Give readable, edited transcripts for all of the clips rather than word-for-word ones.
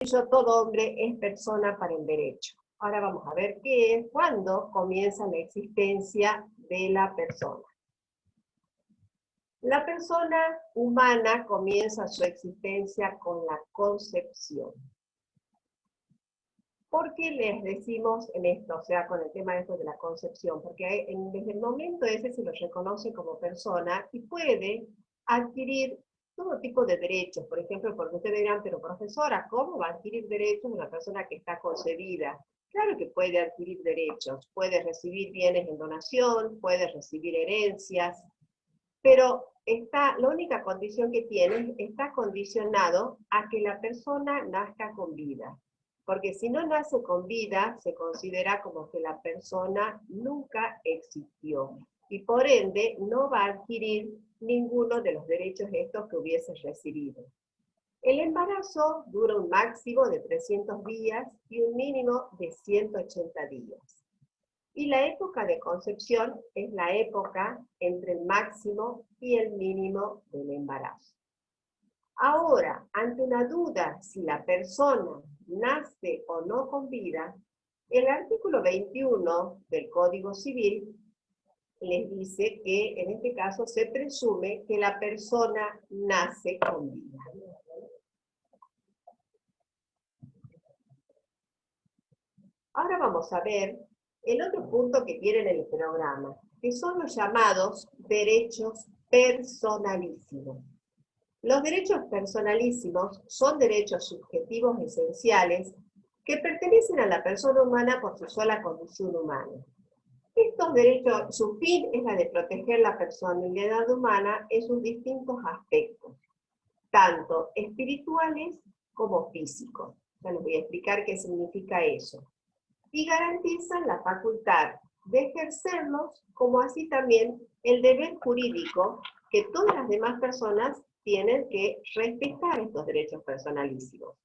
todo hombre es persona para el derecho. Ahora vamos a ver qué es, cuándo comienza la existencia de la persona. La persona humana comienza su existencia con la concepción. ¿Por qué les decimos en esto, o sea, con el tema de esto de la concepción? Porque desde el momento ese se lo reconoce como persona y puede adquirir todo tipo de derechos. Por ejemplo, porque ustedes dirán, pero profesora, ¿cómo va a adquirir derechos una persona que está concebida? Claro que puede adquirir derechos, puede recibir bienes en donación, puede recibir herencias, pero la única condición que tiene está condicionado a que la persona nazca con vida. Porque si no nace con vida, se considera como que la persona nunca existió. Y por ende, no va a adquirir ninguno de los derechos estos que hubiese recibido. El embarazo dura un máximo de 300 días y un mínimo de 180 días. Y la época de concepción es la época entre el máximo y el mínimo del embarazo. Ahora, ante una duda si la persona nace o no con vida, el artículo 21 del Código Civil les dice que en este caso se presume que la persona nace con vida. Ahora vamos a ver el otro punto que tiene en el programa, que son los llamados derechos personalísimos. Los derechos personalísimos son derechos subjetivos esenciales que pertenecen a la persona humana por su sola condición humana. Estos derechos, su fin es la de proteger la personalidad humana en sus distintos aspectos, tanto espirituales como físicos. Ya les voy a explicar qué significa eso. Y garantizan la facultad de ejercerlos, como así también el deber jurídico que todas las demás personas tienen que respetar estos derechos personalísimos.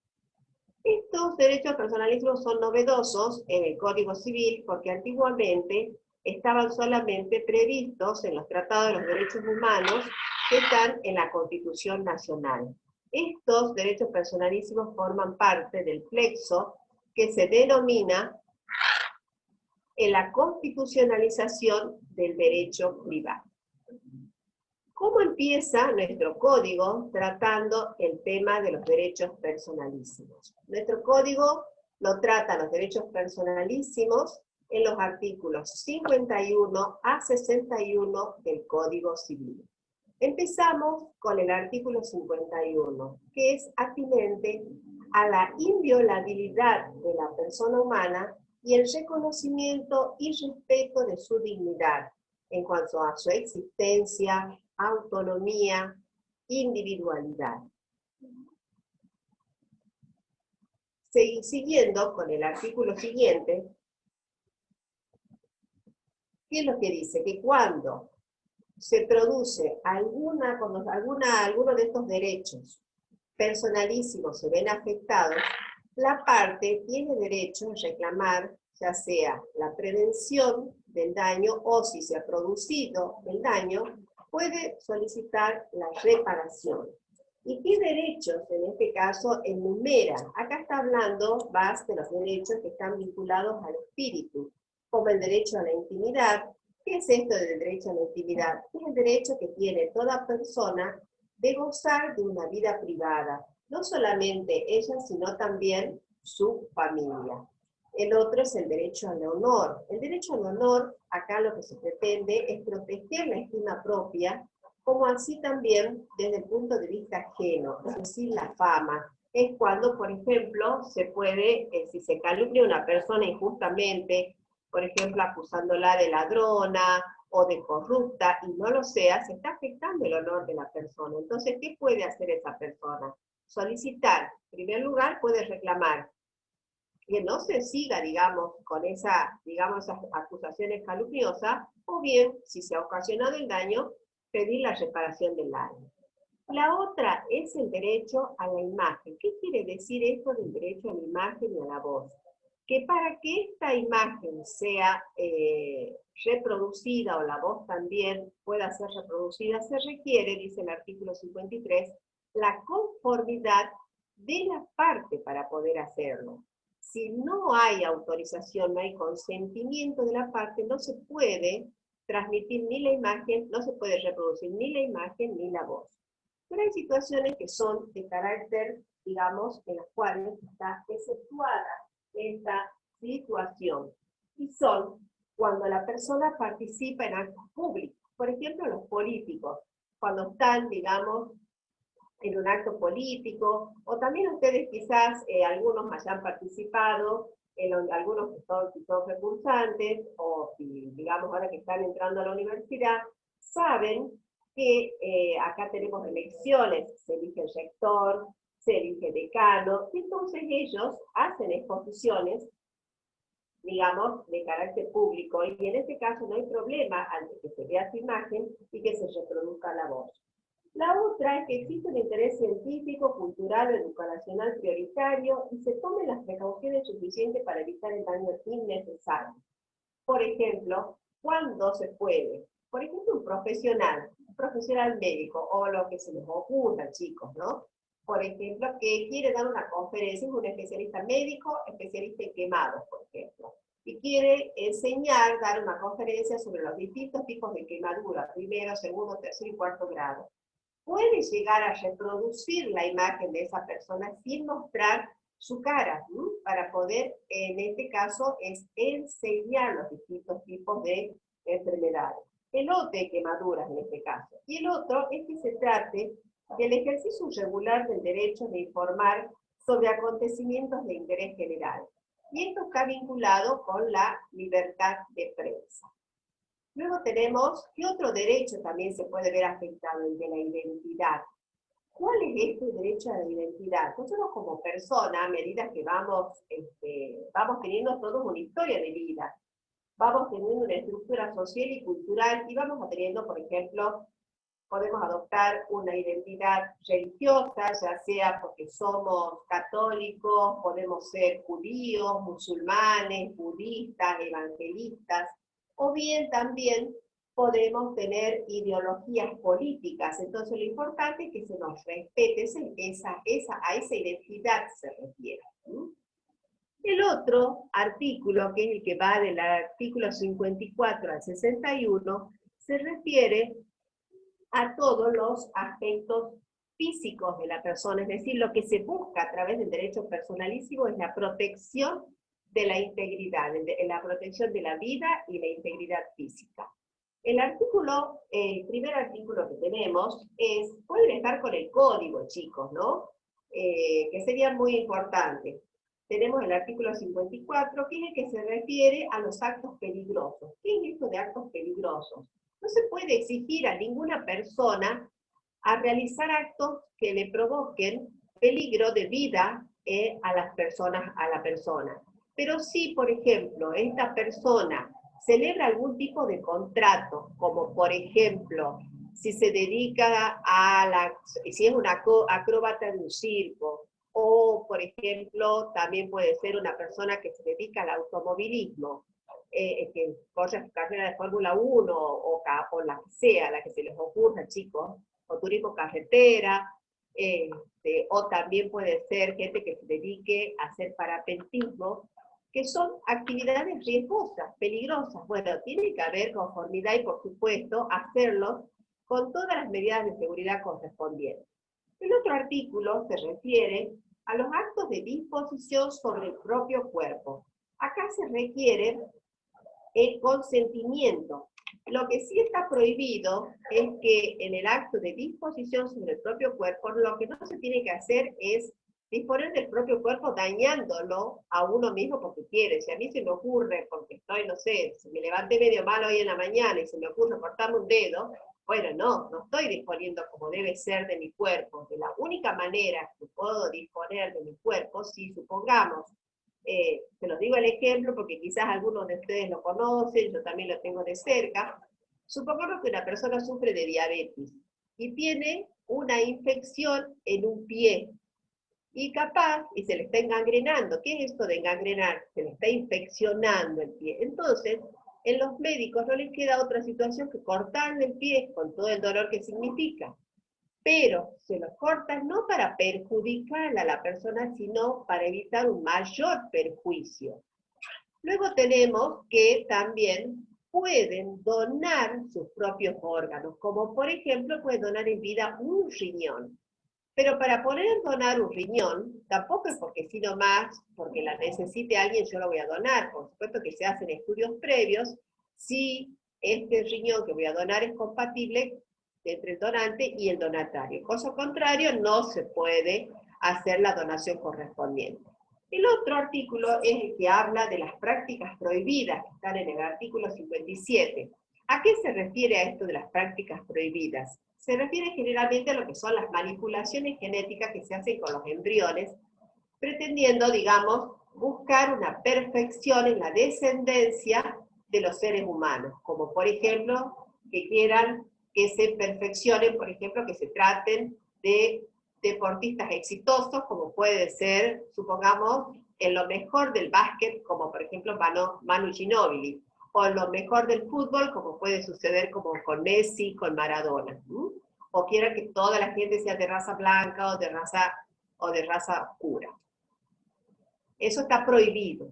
Estos derechos personalísimos son novedosos en el Código Civil porque antiguamente estaban solamente previstos en los tratados de los derechos humanos que están en la Constitución Nacional. Estos derechos personalísimos forman parte del plexo que se denomina en la constitucionalización del derecho privado. ¿Cómo empieza nuestro código tratando el tema de los derechos personalísimos? Nuestro código lo trata los derechos personalísimos en los artículos 51 a 61 del Código Civil. Empezamos con el artículo 51, que es atinente a la inviolabilidad de la persona humana y el reconocimiento y respeto de su dignidad en cuanto a su existencia, autonomía, individualidad. Siguiendo con el artículo siguiente, ¿qué es lo que dice? Que cuando se produce alguno de estos derechos personalísimos se ven afectados, la parte tiene derecho a reclamar ya sea la prevención del daño o si se ha producido el daño, puede solicitar la reparación. ¿Y qué derechos en este caso enumera? Acá está hablando más de los derechos que están vinculados al espíritu, como el derecho a la intimidad. ¿Qué es esto del derecho a la intimidad? Es el derecho que tiene toda persona de gozar de una vida privada, no solamente ella, sino también su familia. El otro es el derecho al honor. El derecho al honor, acá lo que se pretende es proteger la estima propia, como así también desde el punto de vista ajeno, es decir, la fama. Es cuando, por ejemplo, se puede, si se calumnia a una persona injustamente, por ejemplo, acusándola de ladrona o de corrupta, y no lo sea, se está afectando el honor de la persona. Entonces, ¿qué puede hacer esa persona? Solicitar, en primer lugar, puede reclamar que no se siga, digamos, con esas acusaciones calumniosas, o bien, si se ha ocasionado el daño, pedir la reparación del daño. La otra es el derecho a la imagen. ¿Qué quiere decir esto del derecho a la imagen y a la voz? Que para que esta imagen sea reproducida, o la voz también pueda ser reproducida, se requiere, dice el artículo 53, la conformidad de la parte para poder hacerlo. Si no hay autorización, no hay consentimiento de la parte, no se puede transmitir ni la imagen, no se puede reproducir ni la imagen ni la voz. Pero hay situaciones que son de carácter, digamos, en las cuales está exceptuada esta situación. Y son cuando la persona participa en actos públicos. Por ejemplo, los políticos, cuando están, digamos, en un acto político, o también ustedes quizás, algunos hayan participado, algunos que son recursantes, o si, digamos, ahora que están entrando a la universidad, saben que acá tenemos elecciones, se elige el rector, se elige decano, y entonces ellos hacen exposiciones, digamos, de carácter público, y en este caso no hay problema ante que se vea su imagen y que se reproduzca la voz. La otra es que existe un interés científico, cultural o educacional prioritario y se tomen las precauciones suficientes para evitar el daño innecesario. Por ejemplo, ¿cuándo se puede? Por ejemplo, un profesional médico, o lo que se les ocurra, chicos, ¿no? Por ejemplo, que quiere dar una conferencia, es un especialista médico, especialista en quemados, por ejemplo, y quiere enseñar, dar una conferencia sobre los distintos tipos de quemadura, primero, segundo, tercer y cuarto grado. Puede llegar a reproducir la imagen de esa persona sin mostrar su cara, ¿sí? Para poder, en este caso, es enseñar los distintos tipos de enfermedades. El otro de quemaduras en este caso. Y el otro es que se trate del ejercicio regular del derecho de informar sobre acontecimientos de interés general. Y esto está vinculado con la libertad de prensa. Luego tenemos, ¿qué otro derecho también se puede ver afectado? El de la identidad. ¿Cuál es este derecho a la identidad? Nosotros como persona, a medida que vamos teniendo todos una historia de vida, vamos teniendo una estructura social y cultural, y vamos teniendo, por ejemplo, podemos adoptar una identidad religiosa, ya sea porque somos católicos, podemos ser judíos, musulmanes, budistas, evangelistas, o bien también podemos tener ideologías políticas. Entonces lo importante es que se nos respete, a esa identidad se refiere. El otro artículo, que es el que va del artículo 54 al 61, se refiere a todos los aspectos físicos de la persona, es decir, lo que se busca a través del derecho personalísimo es la protección de la integridad, la protección de la vida y la integridad física. El primer artículo que tenemos pueden estar con el código, chicos, ¿no? Que sería muy importante. Tenemos el artículo 54, que es el que se refiere a los actos peligrosos. ¿Qué es esto de actos peligrosos? No se puede exigir a ninguna persona a realizar actos que le provoquen peligro de vida a la persona. Pero si, por ejemplo, esta persona celebra algún tipo de contrato, como por ejemplo, si se dedica si es una acróbata en un circo, o por ejemplo, también puede ser una persona que se dedica al automovilismo, que corre carrera de Fórmula 1 o la que sea, la que se les ocurra, chicos, o turismo carretera, o también puede ser gente que se dedique a hacer parapentismo, que son actividades riesgosas, peligrosas. Bueno, tiene que haber conformidad y, por supuesto, hacerlo con todas las medidas de seguridad correspondientes. El otro artículo se refiere a los actos de disposición sobre el propio cuerpo. Acá se requiere el consentimiento. Lo que sí está prohibido es que en el acto de disposición sobre el propio cuerpo, lo que no se tiene que hacer es disponer del propio cuerpo dañándolo a uno mismo porque quiere. Si a mí se me ocurre, porque estoy, no sé, si me levanté medio mal hoy en la mañana y se me ocurre cortarme un dedo, bueno, no estoy disponiendo como debe ser de mi cuerpo. De la única manera que puedo disponer de mi cuerpo, si supongamos, se los digo el ejemplo porque quizás algunos de ustedes lo conocen, yo también lo tengo de cerca. Supongamos que una persona sufre de diabetes y tiene una infección en un pie y capaz, y se le está engangrenando. ¿Qué es esto de engangrenar? Se le está infeccionando el pie. Entonces, en los médicos no les queda otra situación que cortarle el pie con todo el dolor que significa. pero se los cortan no para perjudicar a la persona, sino para evitar un mayor perjuicio. Luego tenemos que también pueden donar sus propios órganos, como por ejemplo pueden donar en vida un riñón. Pero para poder donar un riñón, tampoco es porque sí nomás, porque la necesite alguien, yo lo voy a donar. Por supuesto que se hacen estudios previos si este riñón que voy a donar es compatible entre el donante y el donatario. Caso contrario, no se puede hacer la donación correspondiente. El otro artículo es el que habla de las prácticas prohibidas, que están en el artículo 57. ¿A qué se refiere a esto de las prácticas prohibidas? Se refiere generalmente a lo que son las manipulaciones genéticas que se hacen con los embriones, pretendiendo, digamos, buscar una perfección en la descendencia de los seres humanos, como por ejemplo, que quieran que se perfeccionen, por ejemplo, que se traten de deportistas exitosos, como puede ser, supongamos, en lo mejor del básquet, como por ejemplo Manu Ginóbili, o en lo mejor del fútbol, como puede suceder como con Messi, con Maradona. O quieran que toda la gente sea de raza blanca o de raza oscura. Eso está prohibido.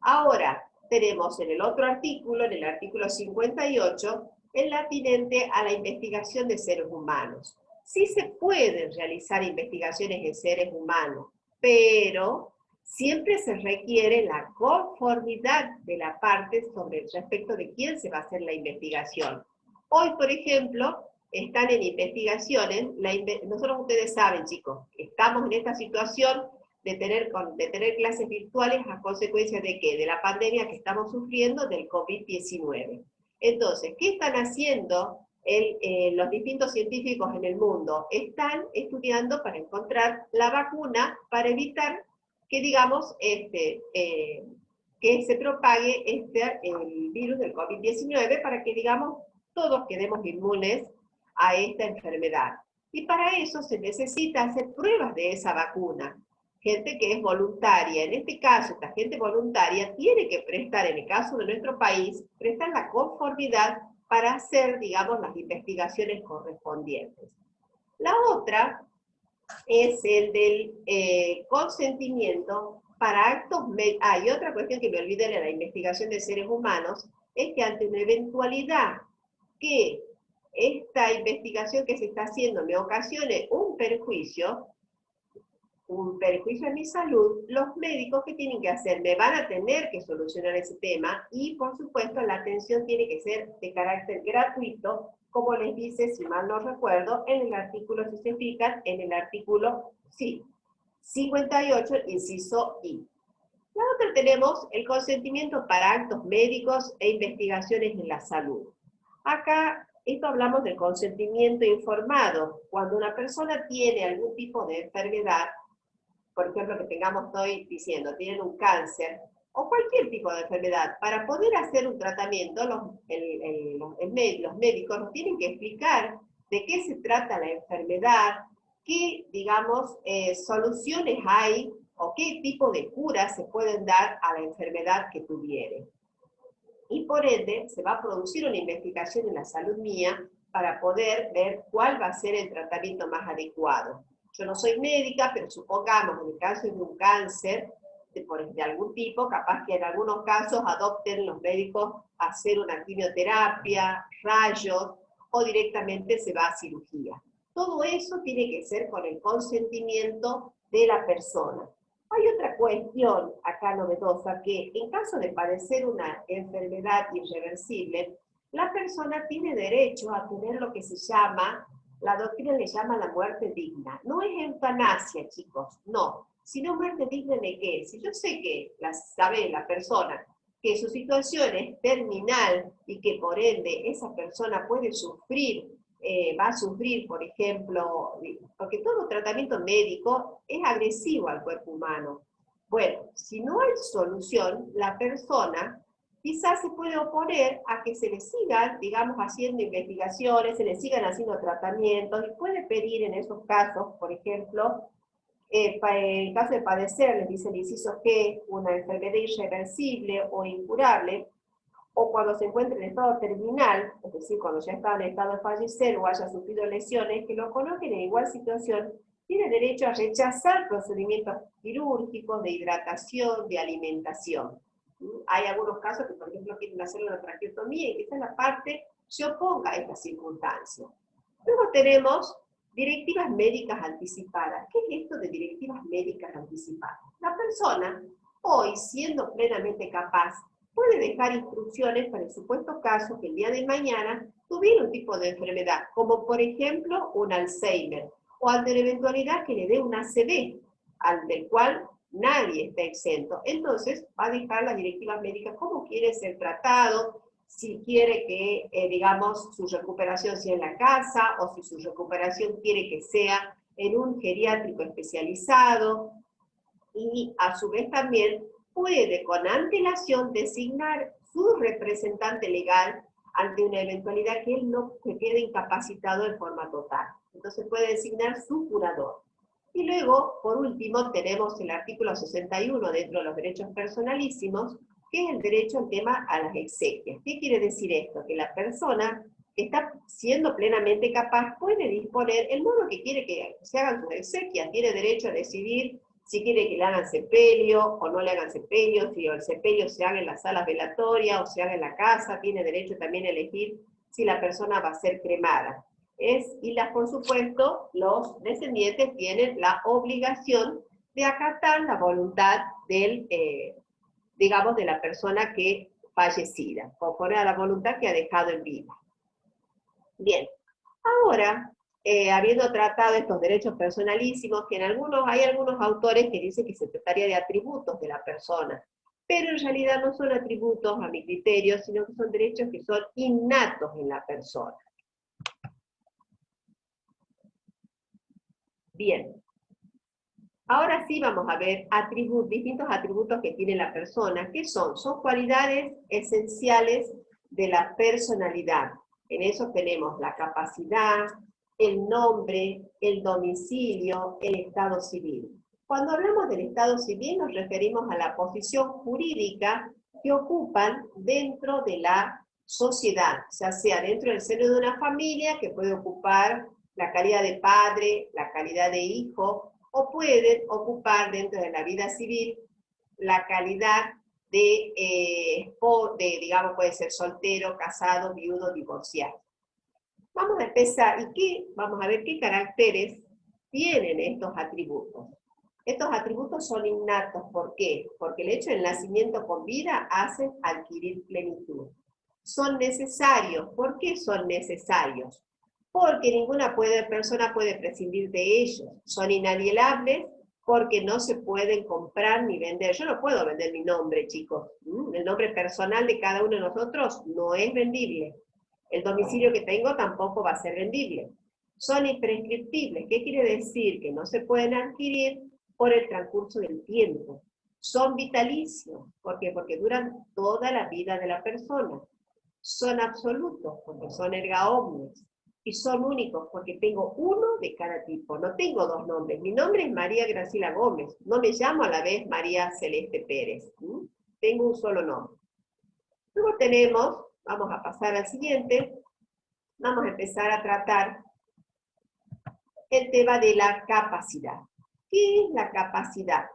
Ahora, tenemos en el otro artículo, en el artículo 58, el atinente a la investigación de seres humanos. Sí se pueden realizar investigaciones en seres humanos, pero siempre se requiere la conformidad de la parte sobre el respecto de quién se va a hacer la investigación. Hoy, por ejemplo, están en investigaciones, nosotros ustedes saben, chicos, estamos en esta situación de tener clases virtuales a consecuencia de ¿qué? De la pandemia que estamos sufriendo del COVID-19. Entonces, ¿qué están haciendo los distintos científicos en el mundo? Están estudiando para encontrar la vacuna para evitar que, digamos, que se propague el virus del COVID-19 para que, digamos, todos quedemos inmunes a esta enfermedad. Y para eso se necesita hacer pruebas de esa vacuna. Gente que es voluntaria. En este caso, esta gente voluntaria tiene que prestar, en el caso de nuestro país, prestar la conformidad para hacer, digamos, las investigaciones correspondientes. La otra es el del consentimiento para actos... y otra cuestión que me olvidé de la investigación de seres humanos es que ante una eventualidad que esta investigación que se está haciendo me ocasione un perjuicio en mi salud, los médicos, ¿qué tienen que hacer? Me van a tener que solucionar ese tema y, por supuesto, la atención tiene que ser de carácter gratuito, como les dice, si mal no recuerdo, en el artículo, si se fijan, en el artículo 58, inciso I. La otra tenemos el consentimiento para actos médicos e investigaciones en la salud. Acá, esto hablamos del consentimiento informado. Cuando una persona tiene algún tipo de enfermedad, por ejemplo, que tengamos, estoy diciendo, tienen un cáncer o cualquier tipo de enfermedad, para poder hacer un tratamiento, los médicos nos tienen que explicar de qué se trata la enfermedad, qué, digamos, soluciones hay o qué tipo de curas se pueden dar a la enfermedad que tuviere. Y por ende, se va a producir una investigación en la salud mía para poder ver cuál va a ser el tratamiento más adecuado. Yo no soy médica, pero supongamos, en el caso de un cáncer de algún tipo, capaz que en algunos casos adopten los médicos hacer una quimioterapia, rayos, o directamente se va a cirugía. Todo eso tiene que ser con el consentimiento de la persona. Hay otra cuestión acá novedosa, que en caso de padecer una enfermedad irreversible, la persona tiene derecho a tener lo que se llama, la doctrina le llama la muerte digna. No es eutanasia, chicos, no. Sino muerte digna de qué. Si yo sé que sabe la persona que su situación es terminal y que por ende esa persona puede sufrir, va a sufrir, por ejemplo, porque todo tratamiento médico es agresivo al cuerpo humano. Bueno, si no hay solución, la persona quizás se puede oponer a que se le sigan, digamos, haciendo investigaciones, se le sigan haciendo tratamientos, y puede pedir en esos casos, por ejemplo, en caso de padecer, les dice el inciso G, una enfermedad irreversible o incurable, o cuando se encuentre en estado terminal, es decir, cuando ya está en estado de fallecer o haya sufrido lesiones, que lo coloquen en igual situación, tiene derecho a rechazar procedimientos quirúrgicos, de hidratación, de alimentación. Hay algunos casos que, por ejemplo, quieren hacer una traqueotomía y quizás la parte se oponga a esta circunstancia. Luego tenemos directivas médicas anticipadas. ¿Qué es esto de directivas médicas anticipadas? La persona, hoy, siendo plenamente capaz, puede dejar instrucciones para el supuesto caso que el día de mañana tuviera un tipo de enfermedad, como por ejemplo un Alzheimer, o ante la eventualidad que le dé un ACV, del cual nadie está exento. Entonces va a dejar las directivas médicas cómo quiere ser tratado, si quiere que, digamos, su recuperación sea en la casa, o si su recuperación quiere que sea en un geriátrico especializado, y a su vez también puede con antelación designar su representante legal ante una eventualidad que él no se quede incapacitado de forma total. Entonces puede designar su curador. Y luego, por último, tenemos el artículo 61 dentro de los derechos personalísimos, que es el derecho al tema a las exequias. ¿Qué quiere decir esto? Que la persona que está siendo plenamente capaz puede disponer el modo que quiere que se hagan sus exequias, tiene derecho a decidir si quiere que le hagan sepelio o no le hagan sepelio, si el sepelio se haga en las salas velatorias o se haga en la casa, tiene derecho también a elegir si la persona va a ser cremada. Por supuesto, los descendientes tienen la obligación de acatar la voluntad del, digamos, de la persona que fallecida, conforme a la voluntad que ha dejado en vida. Bien, ahora, habiendo tratado estos derechos personalísimos, que hay algunos autores que dicen que se trataría de atributos de la persona, pero en realidad no son atributos a mi criterio, sino que son derechos que son innatos en la persona. Bien, ahora sí vamos a ver distintos atributos que tiene la persona. ¿Qué son? Son cualidades esenciales de la personalidad. En eso tenemos la capacidad, el nombre, el domicilio, el estado civil. Cuando hablamos del estado civil nos referimos a la posición jurídica que ocupan dentro de la sociedad, ya sea dentro del seno de una familia, que puede ocupar la calidad de padre, la calidad de hijo, o pueden ocupar dentro de la vida civil la calidad digamos, puede ser soltero, casado, viudo, divorciado. Vamos a empezar, vamos a ver qué caracteres tienen estos atributos. Estos atributos son innatos, ¿por qué? Porque el hecho del nacimiento con vida hace adquirir plenitud. Son necesarios, ¿por qué son necesarios? Porque ninguna persona puede prescindir de ellos. Son inalienables porque no se pueden comprar ni vender. Yo no puedo vender mi nombre, chicos. El nombre personal de cada uno de nosotros no es vendible. El domicilio que tengo tampoco va a ser vendible. Son imprescriptibles. ¿Qué quiere decir? Que no se pueden adquirir por el transcurso del tiempo. Son vitalicios. ¿Por qué? Porque duran toda la vida de la persona. Son absolutos, porque son erga omnes. Y son únicos, porque tengo uno de cada tipo. No tengo dos nombres. Mi nombre es María Graciela Gómez. No me llamo a la vez María Celeste Pérez. Tengo un solo nombre. Luego tenemos, vamos a pasar al siguiente, vamos a empezar a tratar el tema de la capacidad. ¿Qué es la capacidad?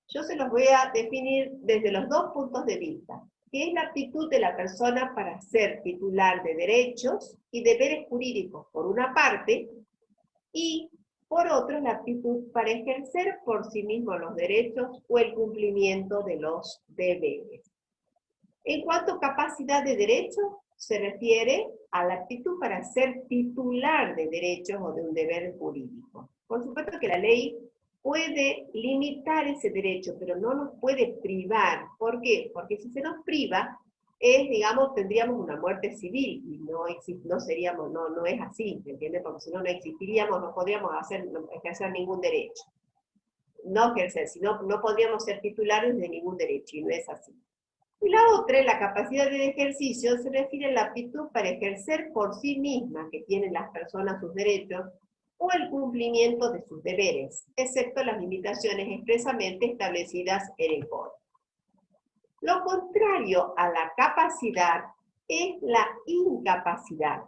Yo se los voy a definir desde los dos puntos de vista. ¿Qué es la aptitud de la persona para ser titular de derechos y deberes jurídicos, por una parte, y por otro, la aptitud para ejercer por sí mismo los derechos o el cumplimiento de los deberes? En cuanto a capacidad de derecho, se refiere a la aptitud para ser titular de derechos o de un deber jurídico. Por supuesto que la ley puede limitar ese derecho, pero no nos puede privar. ¿Por qué? Porque si se nos priva, tendríamos una muerte civil, y no es así, ¿me entiendes? Porque si no, no existiríamos, no podríamos ejercer ningún derecho. No ejercer, sino no podríamos ser titulares de ningún derecho, y no es así. Y la otra, la capacidad de ejercicio, se refiere a la aptitud para ejercer por sí misma que tienen las personas sus derechos, o el cumplimiento de sus deberes, excepto las limitaciones expresamente establecidas en el Código. Lo contrario a la capacidad es la incapacidad.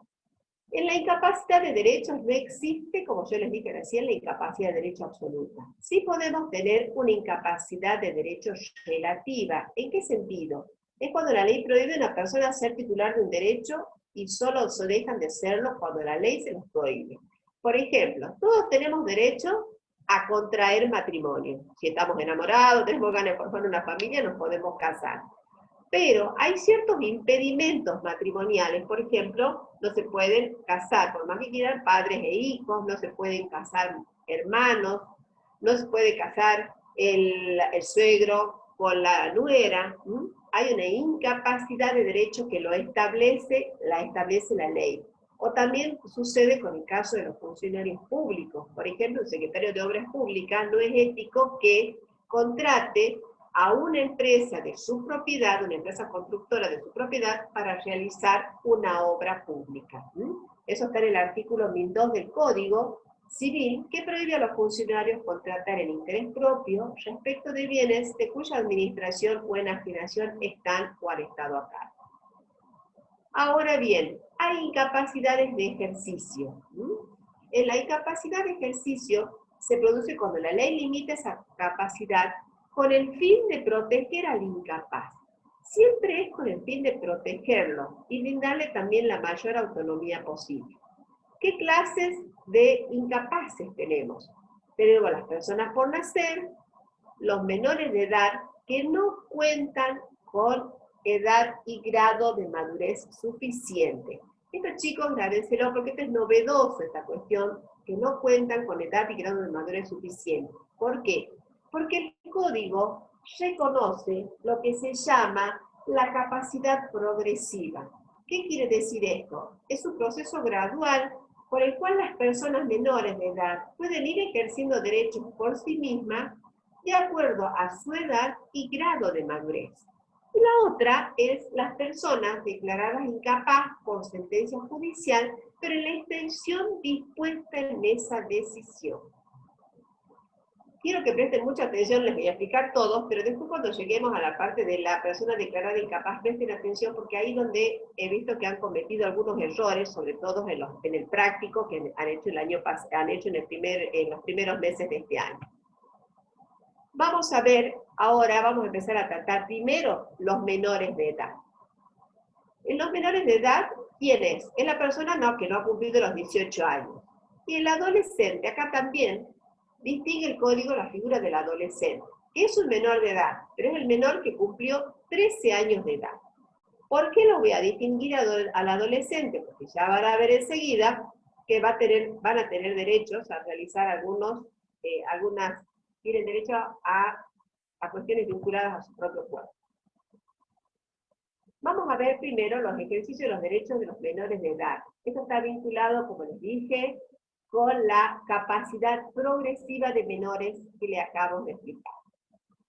En la incapacidad de derechos no existe, como yo les dije recién, la incapacidad de derecho absoluta. Sí podemos tener una incapacidad de derechos relativa. ¿En qué sentido? Es cuando la ley prohíbe a una persona ser titular de un derecho y solo se dejan de serlo cuando la ley se los prohíbe. Por ejemplo, todos tenemos derecho a contraer matrimonio. Si estamos enamorados, tenemos ganas de formar una familia, nos podemos casar. Pero hay ciertos impedimentos matrimoniales, por ejemplo, no se pueden casar, por más que quieran, padres e hijos, no se pueden casar hermanos, no se puede casar el suegro con la nuera. Hay una incapacidad de derecho que lo establece la ley. O también sucede con el caso de los funcionarios públicos. Por ejemplo, el secretario de Obras Públicas no es ético que contrate a una empresa de su propiedad, una empresa constructora de su propiedad, para realizar una obra pública. Eso está en el artículo 1002 del Código Civil, que prohíbe a los funcionarios contratar en interés propio respecto de bienes de cuya administración o enajenación están o han estado a cargo. Ahora bien, hay incapacidades de ejercicio. En la incapacidad de ejercicio se produce cuando la ley limita esa capacidad con el fin de proteger al incapaz. Siempre es con el fin de protegerlo y brindarle también la mayor autonomía posible. ¿Qué clases de incapaces tenemos? Tenemos las personas por nacer, los menores de edad que no cuentan con edad y grado de madurez suficiente. Estos chicos, grábenselo porque esto es novedoso, esta cuestión, que no cuentan con edad y grado de madurez suficiente. ¿Por qué? Porque el código reconoce lo que se llama la capacidad progresiva. ¿Qué quiere decir esto? Es un proceso gradual por el cual las personas menores de edad pueden ir ejerciendo derechos por sí mismas de acuerdo a su edad y grado de madurez. Y la otra es las personas declaradas incapaz por sentencia judicial, pero en la extensión dispuesta en esa decisión. Quiero que presten mucha atención, les voy a explicar todos, pero después cuando lleguemos a la parte de la persona declarada incapaz, presten atención porque ahí donde he visto que han cometido algunos errores, sobre todo en el práctico que han hecho el año pasado, han hecho en los primeros meses de este año. Vamos a ver, ahora vamos a empezar a tratar primero los menores de edad. En los menores de edad, ¿quién es? Es la persona que no ha cumplido los 18 años. Y el adolescente, acá también, distingue el código la figura del adolescente, que es un menor de edad, pero es el menor que cumplió 13 años de edad. ¿Por qué lo voy a distinguir al adolescente? Porque ya van a ver enseguida que van a tener derechos a realizar tienen derecho a cuestiones vinculadas a su propio cuerpo. Vamos a ver primero los ejercicios de los derechos de los menores de edad. Esto está vinculado, como les dije, con la capacidad progresiva de menores que le acabo de explicar.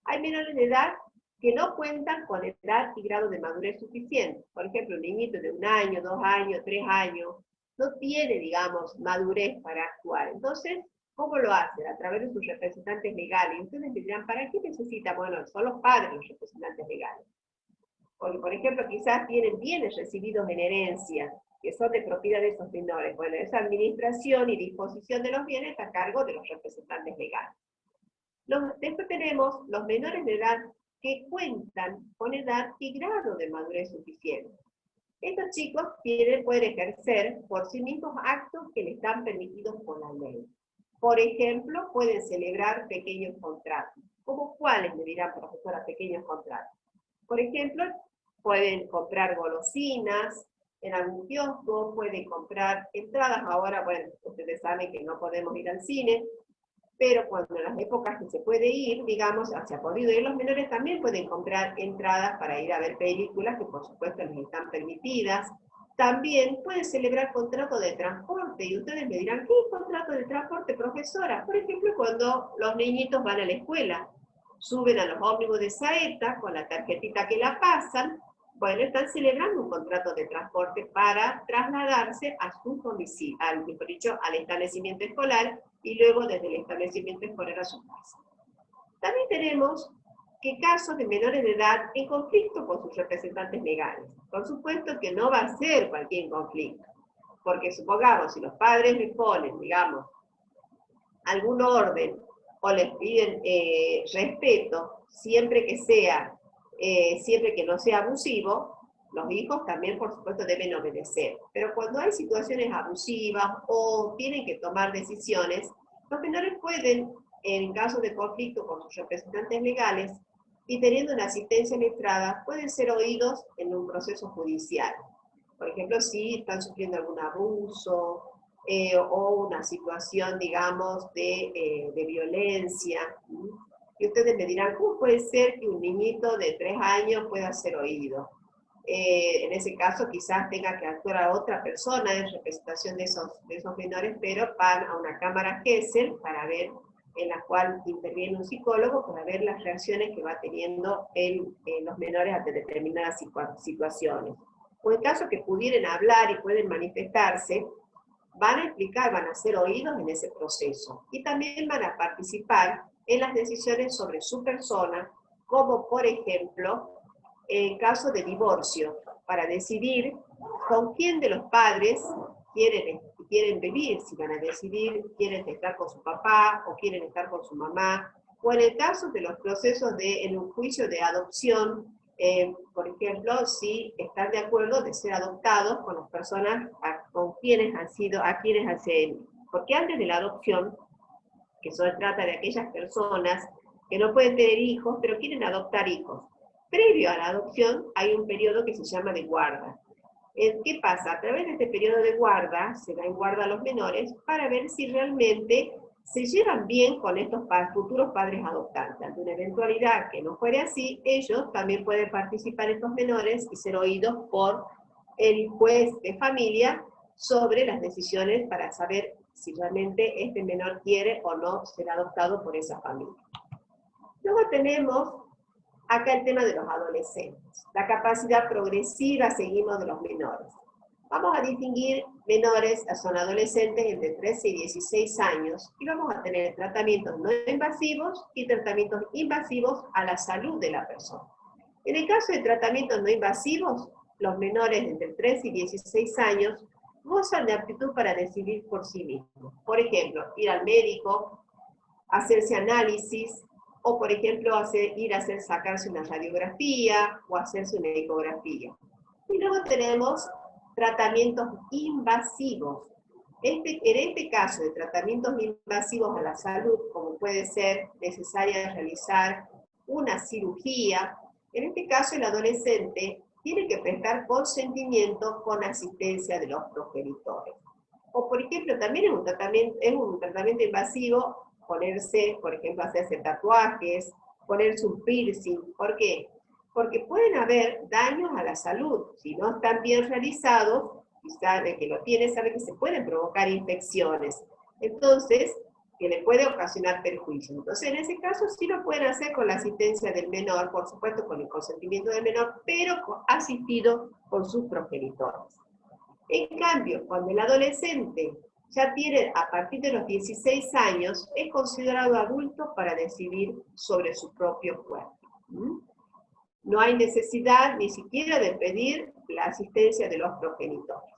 Hay menores de edad que no cuentan con edad y grado de madurez suficiente. Por ejemplo, un niñito de 1 año, 2 años, 3 años, no tiene, digamos, madurez para actuar. Entonces, ¿cómo lo hacen? A través de sus representantes legales. Y ustedes me dirán, ¿para qué necesita? Bueno, son los padres los representantes legales. Porque, por ejemplo, quizás tienen bienes recibidos en herencia, que son de propiedad de esos menores. Bueno, esa administración y disposición de los bienes está a cargo de los representantes legales. Después tenemos los menores de edad que cuentan con edad y grado de madurez suficiente. Estos chicos pueden ejercer por sí mismos actos que les están permitidos por la ley. Por ejemplo, pueden celebrar pequeños contratos. ¿Cómo cuáles, me dirán, profesora, pequeños contratos? Por ejemplo, pueden comprar golosinas en algún kiosco, pueden comprar entradas. Ahora, bueno, ustedes saben que no podemos ir al cine, pero cuando en las épocas que se puede ir, digamos, se ha podido ir, los menores también pueden comprar entradas para ir a ver películas que por supuesto les están permitidas. También pueden celebrar contrato de transporte, y ustedes me dirán, ¿qué es contrato de transporte, profesora? Por ejemplo, cuando los niñitos van a la escuela, suben a los ómnibus de Saeta con la tarjetita que la pasan, bueno, están celebrando un contrato de transporte para trasladarse a su domicilio, al establecimiento escolar, y luego desde el establecimiento escolar a su casa. También tenemos que casos de menores de edad en conflicto con sus representantes legales. Por supuesto que no va a ser cualquier conflicto, porque supongamos, si los padres le ponen, digamos, algún orden o les piden respeto, siempre que no sea abusivo, los hijos también, por supuesto, deben obedecer. Pero cuando hay situaciones abusivas o tienen que tomar decisiones, los menores pueden, en caso de conflicto con sus representantes legales, y teniendo una asistencia letrada, pueden ser oídos en un proceso judicial. Por ejemplo, si están sufriendo algún abuso o una situación, digamos, de violencia. Y ustedes me dirán, ¿cómo puede ser que un niñito de 3 años pueda ser oído? En ese caso quizás tenga que actuar a otra persona en representación de esos menores, pero van a una cámara Gesell para ver, en la cual interviene un psicólogo para ver las reacciones que va teniendo los menores ante determinadas situaciones. O en caso que pudieran hablar y pueden manifestarse, van a explicar, van a ser oídos en ese proceso. Y también van a participar en las decisiones sobre su persona, como por ejemplo, en caso de divorcio, para decidir con quién de los padres quieren vivir, si van a decidir quieren estar con su papá o quieren estar con su mamá, o en el caso de los procesos en un juicio de adopción, por ejemplo, si están de acuerdo de ser adoptados con las personas a quienes han sido, porque antes de la adopción, que se trata de aquellas personas que no pueden tener hijos, pero quieren adoptar hijos. Previo a la adopción hay un periodo que se llama de guarda. ¿Qué pasa? A través de este periodo de guarda, se da en guarda a los menores para ver si realmente se llevan bien con estos futuros padres adoptantes. Ante una eventualidad que no fuere así, ellos también pueden participar, estos menores, y ser oídos por el juez de familia sobre las decisiones para saber si realmente este menor quiere o no ser adoptado por esa familia. Luego tenemos acá el tema de los adolescentes. La capacidad progresiva, seguimos, de los menores. Vamos a distinguir menores, son adolescentes entre 13 y 16 años, y vamos a tener tratamientos no invasivos y tratamientos invasivos a la salud de la persona. En el caso de tratamientos no invasivos, los menores entre 13 y 16 años gozan de aptitud para decidir por sí mismos. Por ejemplo, ir al médico, hacerse análisis, o por ejemplo sacarse una radiografía o hacerse una ecografía. Y luego tenemos tratamientos invasivos. En este caso de tratamientos invasivos a la salud, como puede ser necesaria realizar una cirugía, en este caso el adolescente tiene que prestar consentimiento con asistencia de los progenitores. O por ejemplo, también es un tratamiento invasivo ponerse, por ejemplo, hacerse tatuajes, ponerse un piercing. ¿Por qué? Porque pueden haber daños a la salud. Si no están bien realizados, quizá de que lo tiene, sabe que se pueden provocar infecciones. Entonces, que le puede ocasionar perjuicio. Entonces, en ese caso, sí lo pueden hacer con la asistencia del menor, por supuesto, con el consentimiento del menor, pero asistido por sus progenitores. En cambio, cuando el adolescente ya tiene, a partir de los 16 años, es considerado adulto para decidir sobre su propio cuerpo. No hay necesidad ni siquiera de pedir la asistencia de los progenitores.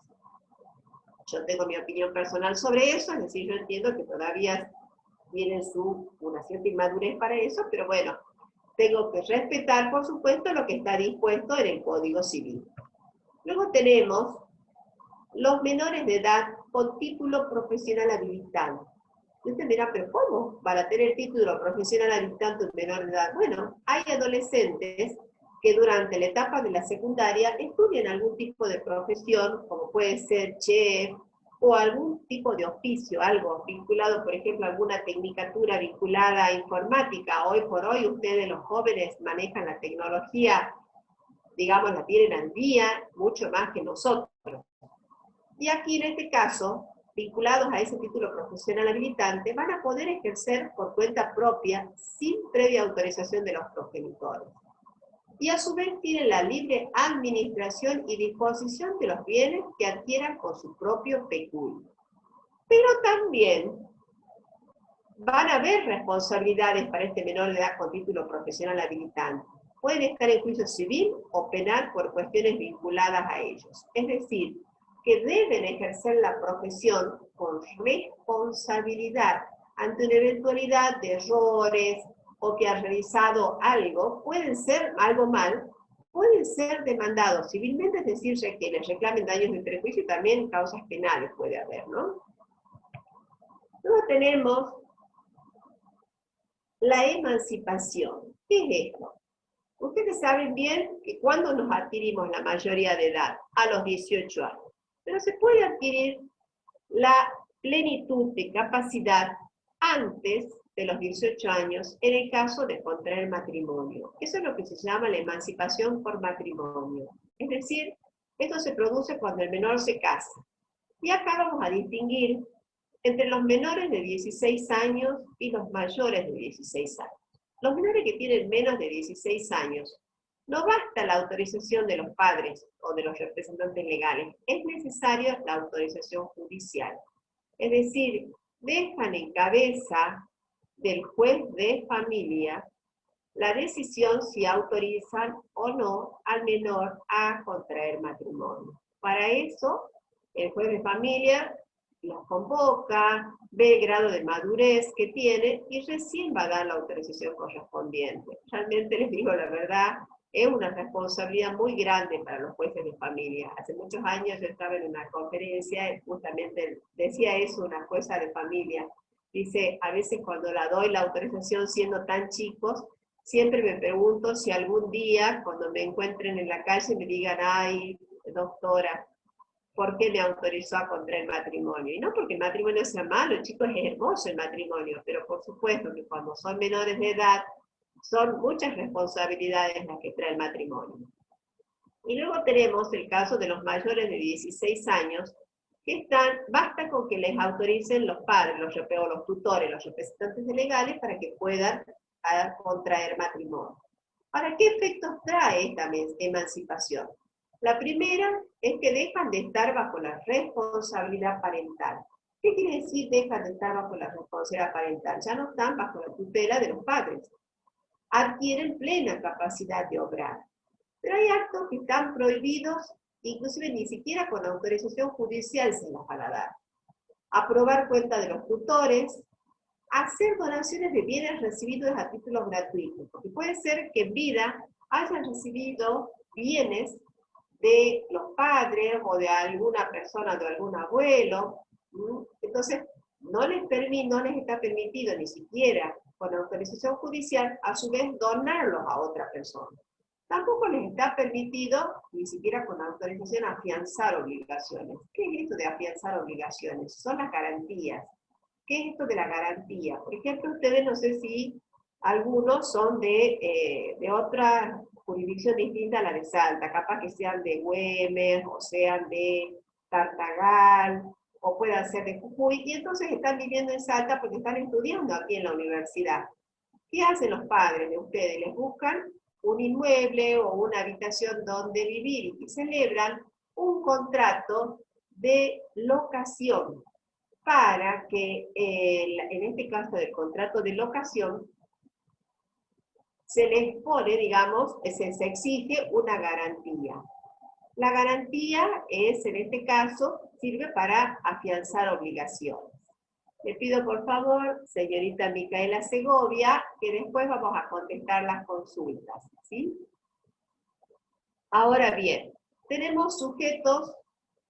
Yo tengo mi opinión personal sobre eso, es decir, yo entiendo que todavía tienen una cierta inmadurez para eso, pero bueno, tengo que respetar, por supuesto, lo que está dispuesto en el Código Civil. Luego tenemos los menores de edad con título profesional habilitante. Y usted dirá, ¿pero cómo? Para tener título profesional habilitante un menor de edad. Bueno, hay adolescentes que durante la etapa de la secundaria estudian algún tipo de profesión, como puede ser chef, o algún tipo de oficio, algo vinculado, por ejemplo, alguna tecnicatura vinculada a informática. Hoy por hoy ustedes, los jóvenes, manejan la tecnología, digamos, la tienen al día, mucho más que nosotros. Y aquí, en este caso, vinculados a ese título profesional habilitante, van a poder ejercer por cuenta propia, sin previa autorización de los progenitores. Y a su vez tienen la libre administración y disposición de los bienes que adquieran con su propio peculio. Pero también van a haber responsabilidades para este menor de edad con título profesional habilitante. Pueden estar en juicio civil o penal por cuestiones vinculadas a ellos. Es decir, que deben ejercer la profesión con responsabilidad ante una eventualidad de errores o que han realizado algo, pueden ser algo mal, pueden ser demandados civilmente, es decir, que les reclamen daños de perjuicio y también causas penales puede haber, ¿no? Luego tenemos la emancipación. ¿Qué es esto? Ustedes saben bien que cuando nos adquirimos la mayoría de edad, a los 18 años, pero se puede adquirir la plenitud de capacidad antes de los 18 años en el caso de contraer matrimonio. Eso es lo que se llama la emancipación por matrimonio. Es decir, esto se produce cuando el menor se casa. Y acá vamos a distinguir entre los menores de 16 años y los mayores de 16 años. Los menores que tienen menos de 16 años, no basta la autorización de los padres o de los representantes legales, es necesaria la autorización judicial. Es decir, dejan en cabeza del juez de familia la decisión si autorizan o no al menor a contraer matrimonio. Para eso, el juez de familia los convoca, ve el grado de madurez que tiene y recién va a dar la autorización correspondiente. Realmente les digo la verdad, es una responsabilidad muy grande para los jueces de familia. Hace muchos años yo estaba en una conferencia y justamente decía eso una jueza de familia. Dice, a veces cuando la doy la autorización siendo tan chicos, siempre me pregunto si algún día, cuando me encuentren en la calle, me digan, ay, doctora, ¿por qué me autorizó a contraer matrimonio? Y no porque el matrimonio sea malo, chicos, es hermoso el matrimonio, pero por supuesto que cuando son menores de edad, son muchas responsabilidades las que trae el matrimonio. Y luego tenemos el caso de los mayores de 16 años, que basta con que les autoricen los padres, los tutores, los representantes legales para que puedan contraer matrimonio. ¿Para qué efectos trae esta emancipación? La primera es que dejan de estar bajo la responsabilidad parental. ¿Qué quiere decir dejan de estar bajo la responsabilidad parental? Ya no están bajo la tutela de los padres. Adquieren plena capacidad de obrar. Pero hay actos que están prohibidos, inclusive ni siquiera con autorización judicial se las van a dar. Aprobar cuenta de los tutores, hacer donaciones de bienes recibidos a títulos gratuitos, porque puede ser que en vida hayan recibido bienes de los padres o de alguna persona, de algún abuelo, entonces no les está permitido ni siquiera con autorización judicial, a su vez donarlos a otra persona. Tampoco les está permitido, ni siquiera con autorización, afianzar obligaciones. ¿Qué es esto de afianzar obligaciones? Son las garantías. ¿Qué es esto de la garantía? Por ejemplo, ustedes no sé si algunos son de otra jurisdicción distinta a la de Salta, capaz que sean de Güemes, o sean de Tartagal, o puedan ser de Jujuy, y entonces están viviendo en Salta porque están estudiando aquí en la universidad. ¿Qué hacen los padres de ustedes? Les buscan un inmueble o una habitación donde vivir y celebran un contrato de locación para que, en este caso del contrato de locación, se les pone, digamos, se exige una garantía. La garantía es, en este caso, sirve para afianzar obligaciones. Le pido por favor, señorita Micaela Segovia, que después vamos a contestar las consultas, ¿sí? Ahora bien, tenemos sujetos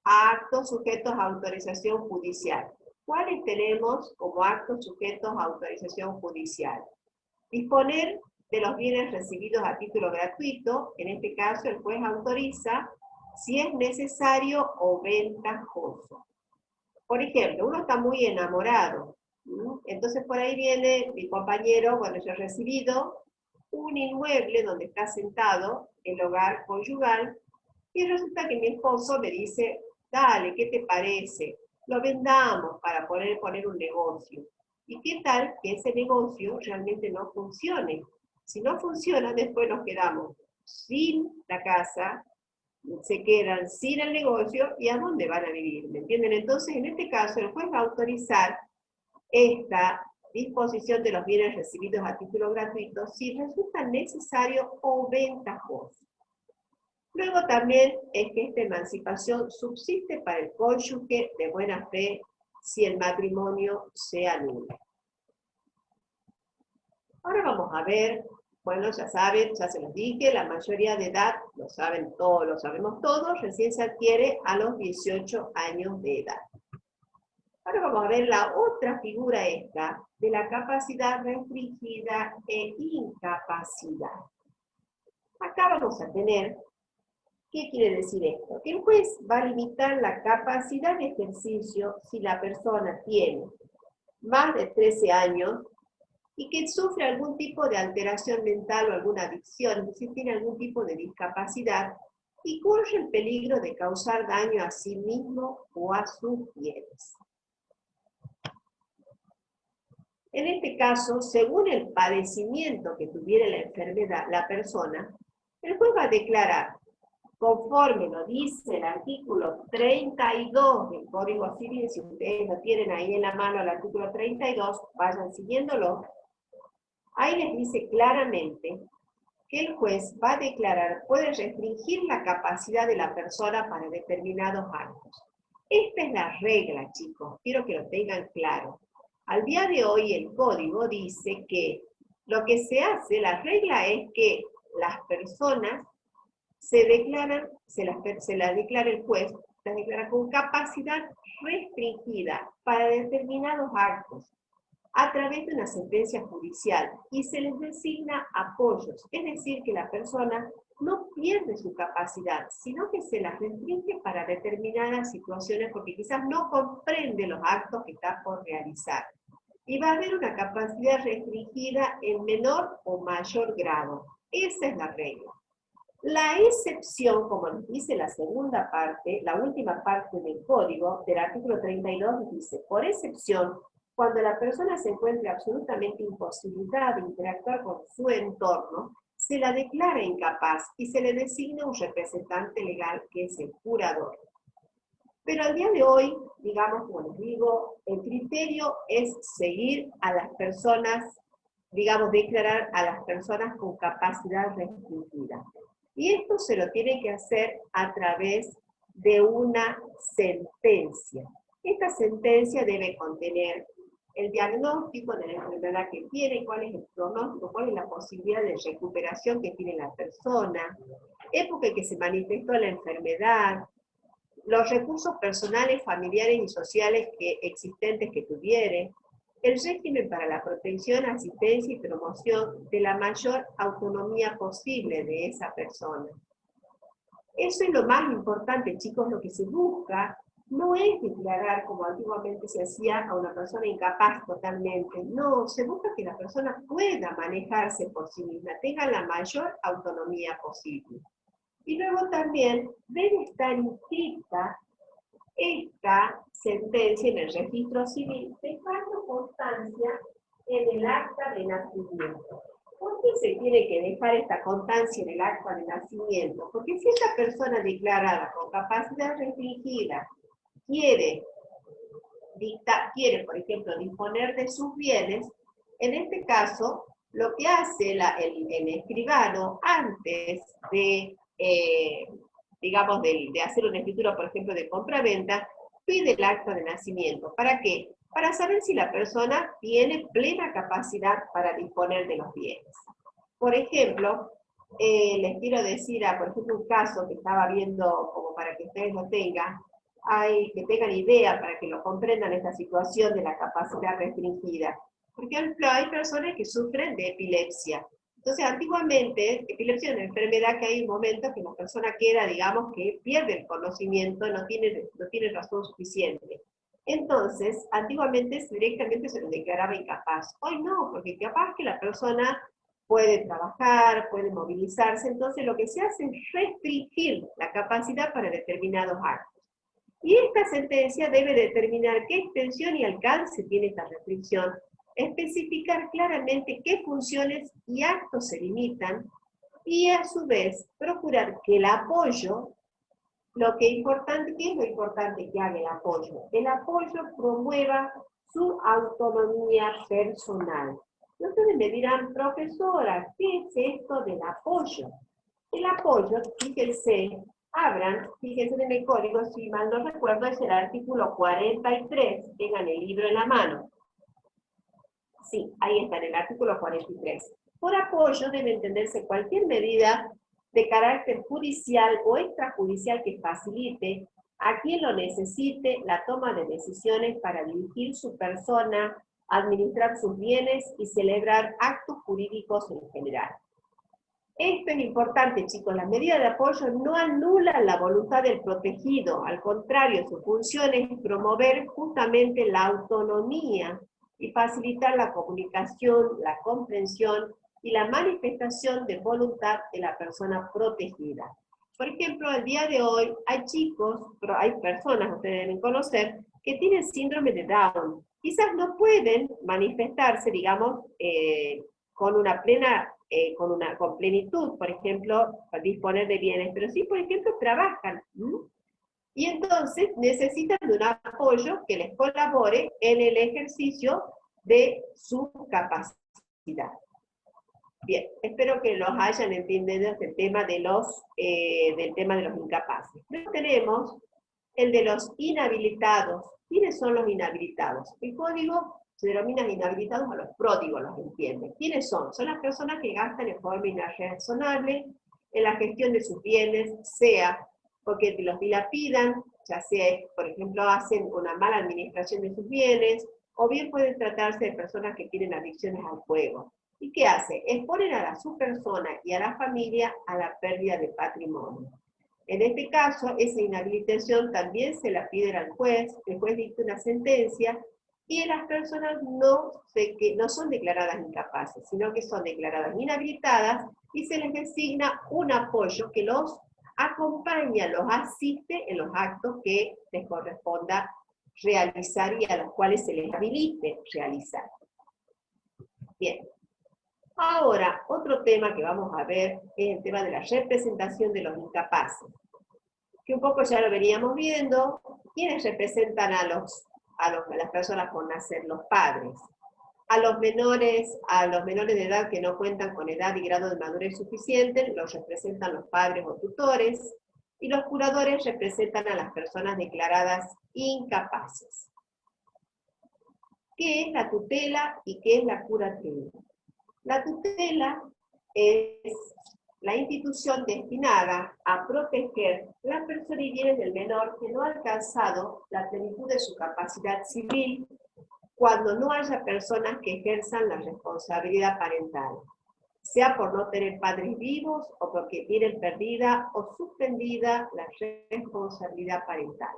a actos sujetos a autorización judicial. ¿Cuáles tenemos como actos sujetos a autorización judicial? Disponer de los bienes recibidos a título gratuito, en este caso el juez autoriza si es necesario o ventajoso. Por ejemplo, uno está muy enamorado, entonces por ahí viene mi compañero, bueno, yo he recibido un inmueble donde está sentado el hogar conyugal, y resulta que mi esposo me dice, dale, ¿qué te parece? Lo vendamos para poder poner un negocio. ¿Y qué tal que ese negocio realmente no funcione? Si no funciona, después nos quedamos sin la casa, se quedan sin el negocio, ¿y a dónde van a vivir? ¿Me entienden? Entonces, en este caso, el juez va a autorizar esta disposición de los bienes recibidos a título gratuito si resulta necesario o ventajoso. Luego también es que esta emancipación subsiste para el cónyuge de buena fe si el matrimonio se anula. Ahora vamos a ver, bueno, ya saben, ya se los dije, la mayoría de edad, lo saben todos, lo sabemos todos, recién se adquiere a los 18 años de edad. Ahora vamos a ver la otra figura esta, de la capacidad restringida e incapacidad. Acá vamos a tener, ¿qué quiere decir esto? Que el juez va a limitar la capacidad de ejercicio si la persona tiene más de 13 años y que sufre algún tipo de alteración mental o alguna adicción, es decir, tiene algún tipo de discapacidad y corre el peligro de causar daño a sí mismo o a sus bienes. En este caso, según el padecimiento que tuviera la enfermedad, la persona, el juez va a declarar, conforme lo dice el artículo 32 del Código Civil, si ustedes lo tienen ahí en la mano, el artículo 32, vayan siguiéndolo, ahí les dice claramente que el juez va a declarar, puede restringir la capacidad de la persona para determinados actos. Esta es la regla, chicos, quiero que lo tengan claro. Al día de hoy el código dice que lo que se hace, la regla es que las personas se declaran, se las declara el juez, las declara con capacidad restringida para determinados actos a través de una sentencia judicial y se les designa apoyos, es decir, que la persona no pierde su capacidad, sino que se las restringe para determinadas situaciones porque quizás no comprende los actos que está por realizar. Y va a haber una capacidad restringida en menor o mayor grado. Esa es la regla. La excepción, como nos dice la segunda parte, la última parte del código, del artículo 32, dice, por excepción, cuando la persona se encuentre absolutamente imposibilitada de interactuar con su entorno, se la declara incapaz y se le designa un representante legal que es el curador. Pero al día de hoy, digamos, como les digo, el criterio es seguir a las personas, digamos, declarar a las personas con capacidad restringida. Y esto se lo tiene que hacer a través de una sentencia. Esta sentencia debe contener el diagnóstico de la enfermedad que tiene, cuál es el pronóstico, cuál es la posibilidad de recuperación que tiene la persona, época en que se manifestó la enfermedad, los recursos personales, familiares y sociales existentes que tuviere, el régimen para la protección, asistencia y promoción de la mayor autonomía posible de esa persona. Eso es lo más importante, chicos, lo que se busca no es declarar, como antiguamente se hacía, a una persona incapaz totalmente. No, se busca que la persona pueda manejarse por sí misma, tenga la mayor autonomía posible. Y luego también debe estar inscrita esta sentencia en el registro civil, dejando constancia en el acta de nacimiento. ¿Por qué se tiene que dejar esta constancia en el acta de nacimiento? Porque si esta persona declarada con capacidad restringida quiere, por ejemplo, disponer de sus bienes, en este caso, lo que hace el escribano antes de, digamos, de hacer una escritura, por ejemplo, de compra-venta, pide el acta de nacimiento. ¿Para qué? Para saber si la persona tiene plena capacidad para disponer de los bienes. Por ejemplo, les quiero decir, por ejemplo, un caso que estaba viendo, como para que ustedes lo tengan, que tengan idea, para que lo comprendan esta situación de la capacidad restringida. Por ejemplo, hay personas que sufren de epilepsia. Entonces, antiguamente, epilepsia es una enfermedad que hay un momento que la persona queda, digamos, que pierde el conocimiento, no tiene razón suficiente. Entonces, antiguamente directamente se lo declaraba incapaz. Hoy no, porque capaz que la persona puede trabajar, puede movilizarse, entonces lo que se hace es restringir la capacidad para determinados actos. Y esta sentencia debe determinar qué extensión y alcance tiene esta restricción, especificar claramente qué funciones y actos se limitan, y a su vez procurar que el apoyo, ¿qué es lo importante que haga el apoyo? El apoyo promueva su autonomía personal. Entonces me dirán, profesora, ¿qué es esto del apoyo? El apoyo, fíjense, fíjense en el código, si mal no recuerdo, es el artículo 43, tengan el libro en la mano. Sí, ahí está, en el artículo 43. Por apoyo debe entenderse cualquier medida de carácter judicial o extrajudicial que facilite a quien lo necesite la toma de decisiones para dirigir su persona, administrar sus bienes y celebrar actos jurídicos en general. Esto es importante, chicos, las medidas de apoyo no anulan la voluntad del protegido, al contrario, su función es promover justamente la autonomía y facilitar la comunicación, la comprensión y la manifestación de voluntad de la persona protegida. Por ejemplo, el día de hoy hay chicos, pero hay personas, ustedes deben conocer, que tienen síndrome de Down. Quizás no pueden manifestarse, digamos, con una plena, con plenitud, por ejemplo, para disponer de bienes, pero sí, por ejemplo, trabajan. Y entonces necesitan de un apoyo que les colabore en el ejercicio de su capacidad. Bien, espero que los hayan entendido del tema de los incapaces. Luego tenemos el de los inhabilitados. ¿Quiénes son los inhabilitados? El código se denomina inhabilitados a los pródigos, los entiende. ¿Quiénes son? Son las personas que gastan en forma irrazonable en la gestión de sus bienes, sea porque los dilapidan, ya sea, por ejemplo, hacen una mala administración de sus bienes, o bien pueden tratarse de personas que tienen adicciones al juego. ¿Y qué hace? Exponen a su persona y a la familia a la pérdida de patrimonio. En este caso, esa inhabilitación también se la piden al juez, el juez dicta una sentencia, y las personas no son declaradas incapaces, sino que son declaradas inhabilitadas y se les designa un apoyo que los acompaña, los asiste en los actos que les corresponda realizar y a los cuales se les habilite realizar. Bien. Ahora, otro tema que vamos a ver es el tema de la representación de los incapaces, que un poco ya lo veníamos viendo. ¿Quiénes representan a las personas con nacer? Los padres. A los menores de edad que no cuentan con edad y grado de madurez suficiente, los representan los padres o tutores, y los curadores representan a las personas declaradas incapaces. ¿Qué es la tutela y qué es la curatela? La tutela es la institución destinada a proteger la persona y bienes del menor que no ha alcanzado la plenitud de su capacidad civil cuando no haya personas que ejerzan la responsabilidad parental, sea por no tener padres vivos o porque tienen perdida o suspendida la responsabilidad parental.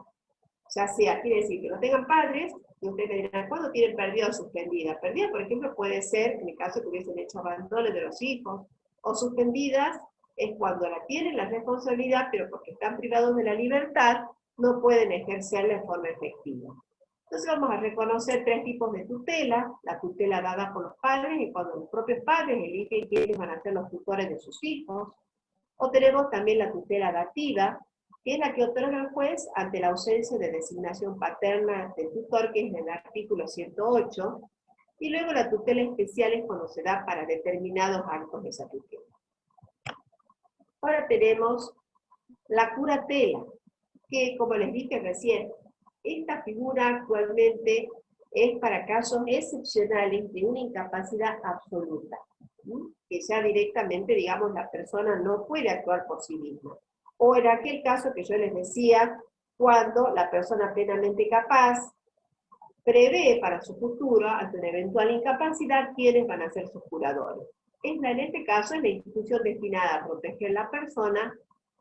Ya sea, quiere decir que no tengan padres, y ustedes me dirán, ¿cuándo tienen perdida o suspendida? Perdida, por ejemplo, puede ser en el caso que hubiesen hecho abandono de los hijos, o suspendidas es cuando la tienen la responsabilidad, pero porque están privados de la libertad, no pueden ejercerla en forma efectiva. Entonces vamos a reconocer tres tipos de tutela: la tutela dada por los padres, y cuando los propios padres eligen quiénes van a ser los tutores de sus hijos. O tenemos también la tutela dativa, que es la que otorga el juez ante la ausencia de designación paterna del tutor, que es en el artículo 108, y luego la tutela especial es cuando se da para determinados actos de esa tutela. Ahora tenemos la curatela, que, como les dije recién, esta figura actualmente es para casos excepcionales de una incapacidad absoluta, que ya directamente, digamos, la persona no puede actuar por sí misma. O en aquel caso que yo les decía, cuando la persona plenamente capaz prevé para su futuro, ante una eventual incapacidad, quiénes van a ser sus curadores. En este caso es la institución destinada a proteger a la persona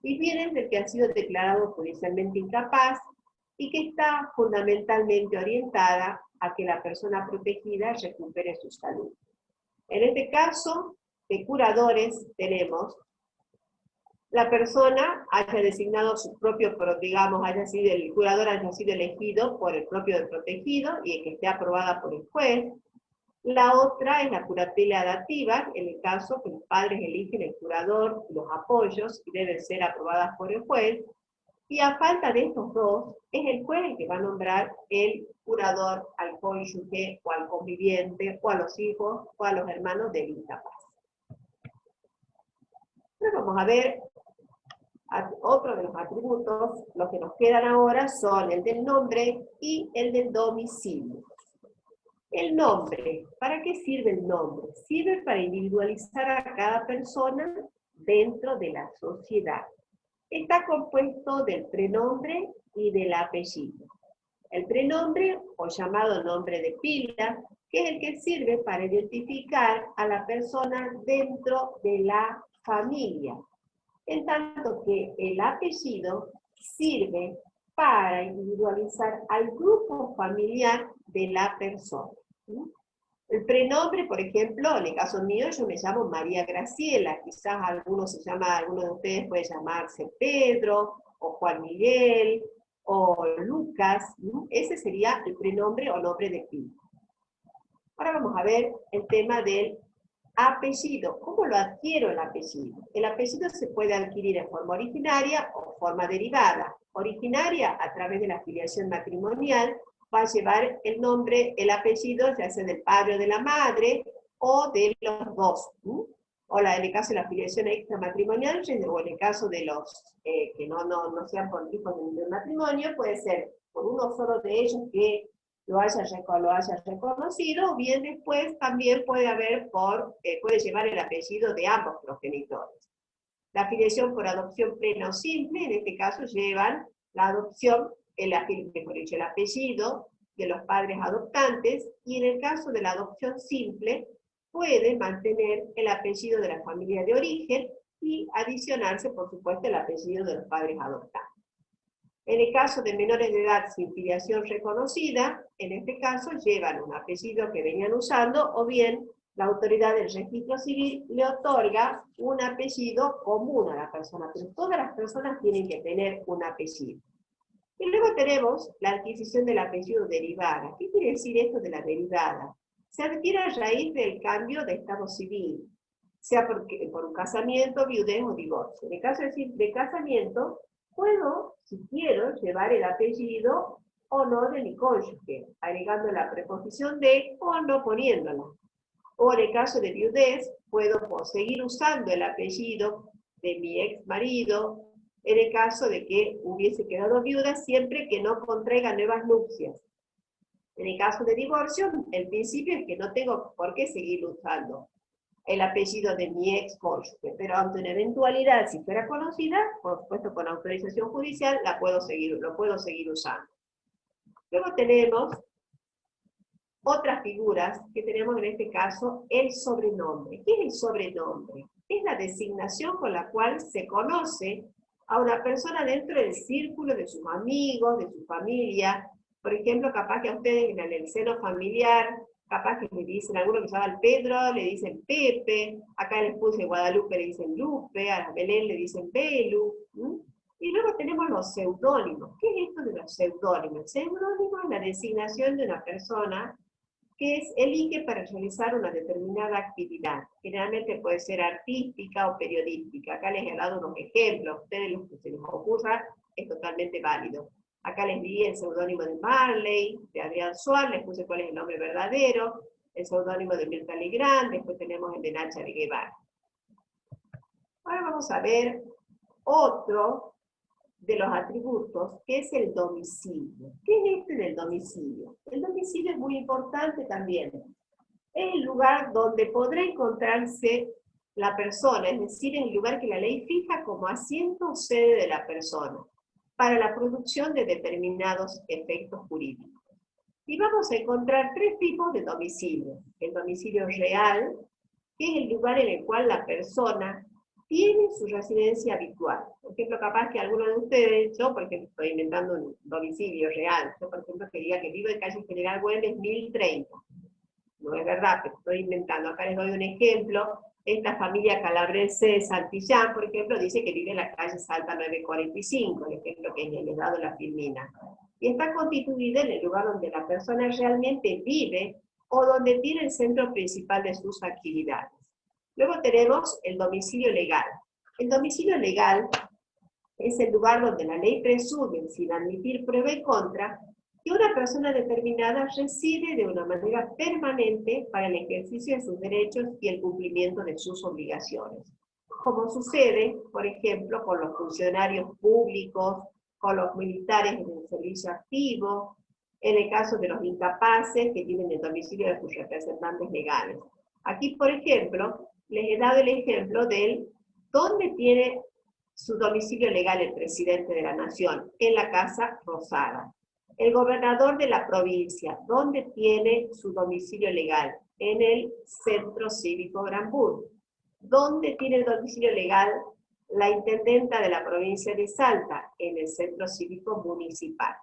y bienes del que ha sido declarado judicialmente incapaz y que está fundamentalmente orientada a que la persona protegida recupere su salud. En este caso, de curadores tenemos la persona haya designado su propio, digamos, el curador haya sido elegido por el propio protegido y que esté aprobada por el juez. La otra es la curatela dativa, en el caso que los padres eligen el curador y los apoyos y deben ser aprobadas por el juez. Y a falta de estos dos, es el juez el que va a nombrar el curador al cónyuge, o al conviviente, o a los hijos, o a los hermanos del incapaz. Ahora vamos a ver otro de los atributos. Los que nos quedan ahora son el del nombre y el del domicilio. El nombre, ¿para qué sirve el nombre? Sirve para individualizar a cada persona dentro de la sociedad. Está compuesto del prenombre y del apellido. El prenombre, o llamado nombre de pila, que es el que sirve para identificar a la persona dentro de la familia. En tanto que el apellido sirve para individualizar al grupo familiar de la persona. El prenombre, por ejemplo, en el caso mío, yo me llamo María Graciela. Quizás alguno de ustedes puede llamarse Pedro, o Juan Miguel, o Lucas. Ese sería el prenombre o nombre de pila. Ahora vamos a ver el tema del apellido. ¿Cómo lo adquiero el apellido? El apellido se puede adquirir en forma originaria o forma derivada. Originaria, a través de la afiliación matrimonial, va a llevar el nombre, el apellido, ya sea del padre o de la madre, o de los dos. O en el caso de la afiliación extramatrimonial, o en el caso de los que no sean por hijos de un matrimonio, puede ser por uno solo de ellos que lo haya reconocido, o bien después también puede llevar el apellido de ambos progenitores. La afiliación por adopción plena o simple, en este caso llevan la adopción, el apellido de los padres adoptantes, y en el caso de la adopción simple, puede mantener el apellido de la familia de origen y adicionarse, por supuesto, el apellido de los padres adoptantes. En el caso de menores de edad sin filiación reconocida, en este caso llevan un apellido que venían usando, o bien la autoridad del registro civil le otorga un apellido común a la persona, pero todas las personas tienen que tener un apellido. Y luego tenemos la adquisición del apellido derivada. ¿Qué quiere decir esto de la derivada? Se adquiere a raíz del cambio de estado civil, sea por un casamiento, viudez o divorcio. En el caso de casamiento, puedo, si quiero, llevar el apellido o no de mi cónyuge, agregando la preposición de o no poniéndola. O en el caso de viudez, puedo seguir usando el apellido de mi ex marido, en el caso de que hubiese quedado viuda, siempre que no contraiga nuevas nupcias. En el caso de divorcio, el principio es que no tengo por qué seguir usando el apellido de mi ex cónyuge, pero ante una eventualidad, si fuera conocida, por supuesto con autorización judicial, lo puedo seguir usando. Luego tenemos otras figuras que tenemos en este caso, el sobrenombre. ¿Qué es el sobrenombre? Es la designación con la cual se conoce a una persona dentro del círculo de sus amigos, de su familia. Por ejemplo, capaz que a ustedes en el seno familiar, capaz que le dicen, a alguno que se llama Pedro, le dicen Pepe, acá les puse Guadalupe, le dicen Lupe, a Belén le dicen Belu. Y luego tenemos los seudónimos. ¿Qué es esto de los seudónimos? Seudónimo es la designación de una persona que elige para realizar una determinada actividad. Generalmente puede ser artística o periodística. Acá les he dado unos ejemplos. Ustedes, lo que se les ocurra, es totalmente válido. Acá les di el seudónimo de Marley, de Adrián Suárez, les puse cuál es el nombre verdadero, el seudónimo de Mirta Legrand, después tenemos el de Nacha de Guevara. Ahora vamos a ver otro de los atributos, que es el domicilio. ¿Qué es este del domicilio? El domicilio es muy importante también. Es el lugar donde podrá encontrarse la persona, es decir, es el lugar que la ley fija como asiento o sede de la persona, para la producción de determinados efectos jurídicos. Y vamos a encontrar tres tipos de domicilio. El domicilio real, que es el lugar en el cual la persona tiene su residencia habitual. Por ejemplo, capaz que alguno de ustedes, yo por ejemplo estoy inventando un domicilio real, yo por ejemplo que diga que vivo en calle General Güemes 1030. No es verdad, pero estoy inventando. Acá les doy un ejemplo. Esta familia calabrese Santillán, por ejemplo, dice que vive en la calle Salta 945, el ejemplo que les he dado la Filmina. Y está constituida en el lugar donde la persona realmente vive o donde tiene el centro principal de sus actividades. Luego tenemos el domicilio legal. El domicilio legal es el lugar donde la ley presume, sin admitir prueba en contra, que una persona determinada reside de una manera permanente para el ejercicio de sus derechos y el cumplimiento de sus obligaciones. Como sucede, por ejemplo, con los funcionarios públicos, con los militares en el servicio activo, en el caso de los incapaces que tienen el domicilio de sus representantes legales. Aquí, por ejemplo, les he dado el ejemplo del dónde tiene su domicilio legal el presidente de la nación, en la Casa Rosada. El gobernador de la provincia, ¿dónde tiene su domicilio legal? En el Centro Cívico Granbur. ¿Dónde tiene el domicilio legal la intendenta de la provincia de Salta? En el Centro Cívico Municipal.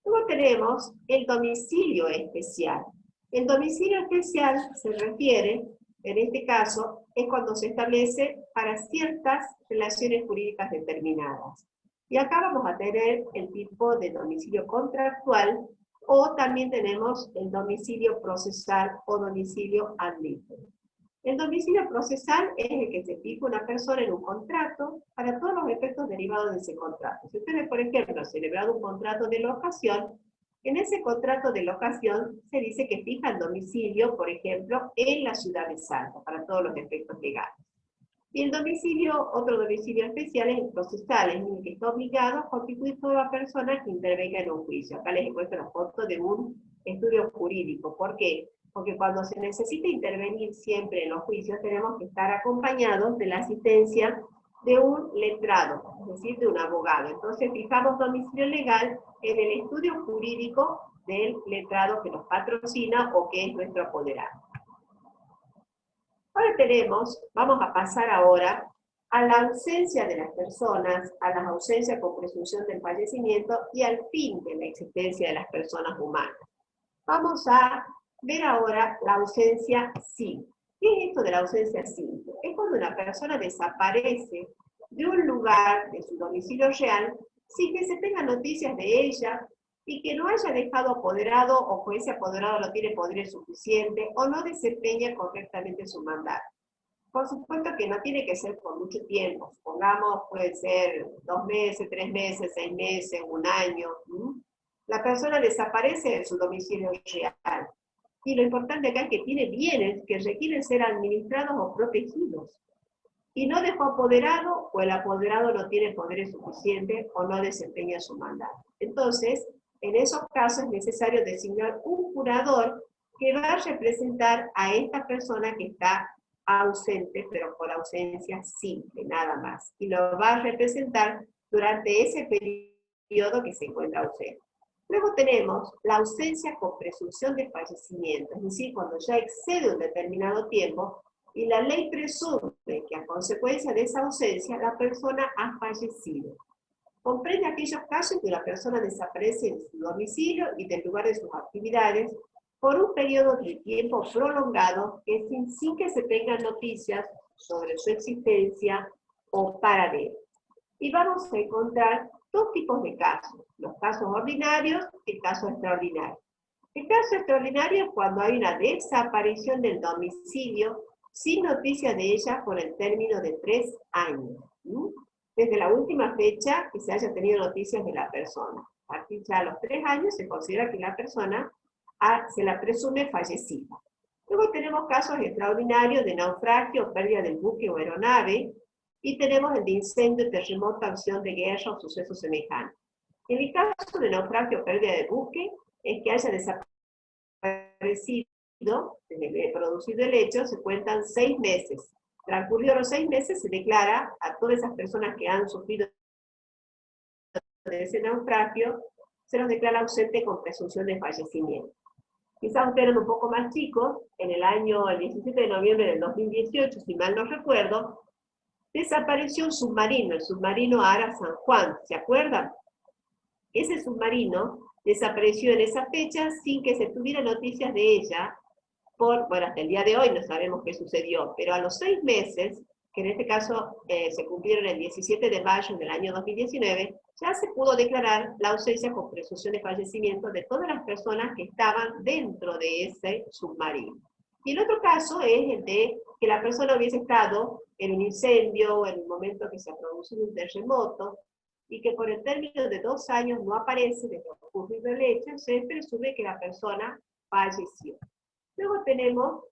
Luego tenemos el domicilio especial. El domicilio especial se refiere, en este caso, es cuando se establece para ciertas relaciones jurídicas determinadas. Y acá vamos a tener el tipo de domicilio contractual, o también tenemos el domicilio procesal o domicilio ad litem. El domicilio procesal es el que se fija una persona en un contrato para todos los efectos derivados de ese contrato. Si ustedes, por ejemplo, han celebrado un contrato de locación, en ese contrato de locación se dice que fija el domicilio, por ejemplo, en la ciudad de Salta, para todos los efectos legales. Y el domicilio, otro domicilio especial es el procesal, es el que está obligado a constituir toda persona que intervenga en un juicio. Acá les he puesto la foto de un estudio jurídico. ¿Por qué? Porque cuando se necesita intervenir siempre en los juicios, tenemos que estar acompañados de la asistencia de un letrado, es decir, de un abogado. Entonces fijamos domicilio legal en el estudio jurídico del letrado que nos patrocina o que es nuestro apoderado. Ahora vamos a pasar ahora a la ausencia de las personas, a las ausencias con presunción del fallecimiento y al fin de la existencia de las personas humanas. Vamos a ver ahora la ausencia simple. ¿Qué es esto de la ausencia simple? Es cuando una persona desaparece de un lugar, de su domicilio real, sin que se tenga noticias de ella y que no haya dejado apoderado o que ese apoderado no tiene poder suficiente o no desempeña correctamente su mandato. Por supuesto que no tiene que ser por mucho tiempo, supongamos puede ser 2 meses, 3 meses, 6 meses, 1 año. La persona desaparece de su domicilio real. Y lo importante acá es que tiene bienes que requieren ser administrados o protegidos. Y no dejó apoderado, o el apoderado no tiene poderes suficientes o no desempeña su mandato. Entonces, en esos casos es necesario designar un curador que va a representar a esta persona que está ausente, pero por ausencia simple, nada más. Y lo va a representar durante ese periodo que se encuentra ausente. Luego tenemos la ausencia con presunción de fallecimiento, es decir, cuando ya excede un determinado tiempo y la ley presume que a consecuencia de esa ausencia la persona ha fallecido. Comprende aquellos casos en que la persona desaparece de su domicilio y del lugar de sus actividades por un periodo de tiempo prolongado sin que se tengan noticias sobre su existencia o paradero. Y vamos a encontrar 2 tipos de casos, los casos ordinarios y el caso extraordinario. El caso extraordinario es cuando hay una desaparición del domicilio sin noticia de ella por el término de 3 años. Desde la última fecha que se haya tenido noticias de la persona. A partir ya de los 3 años se considera que la persona se la presume fallecida. Luego tenemos casos extraordinarios de naufragio, pérdida del buque o aeronave, y tenemos el de incendio, terremoto, acción de guerra o sucesos semejantes. En el caso de naufragio o pérdida de buque, es que haya desaparecido, desde producido el hecho, se cuentan 6 meses. Transcurridos los 6 meses, se declara a todas esas personas que han sufrido de ese naufragio, se los declara ausente con presunción de fallecimiento. Quizás ustedes eran un poco más chicos, en el 17 de noviembre del 2018, si mal no recuerdo, desapareció un submarino, el submarino Ara San Juan, ¿se acuerdan? Ese submarino desapareció en esa fecha sin que se tuviera noticias de ella, bueno, hasta el día de hoy no sabemos qué sucedió, pero a los 6 meses, que en este caso se cumplieron el 17 de mayo del año 2019, ya se pudo declarar la ausencia con presunción de fallecimiento de todas las personas que estaban dentro de ese submarino. Y el otro caso es el de que la persona hubiese estado en un incendio o en un momento que se ha producido un terremoto, y que por el término de 2 años no aparece desde ocurrido el hecho, se presume que la persona falleció. Luego tenemos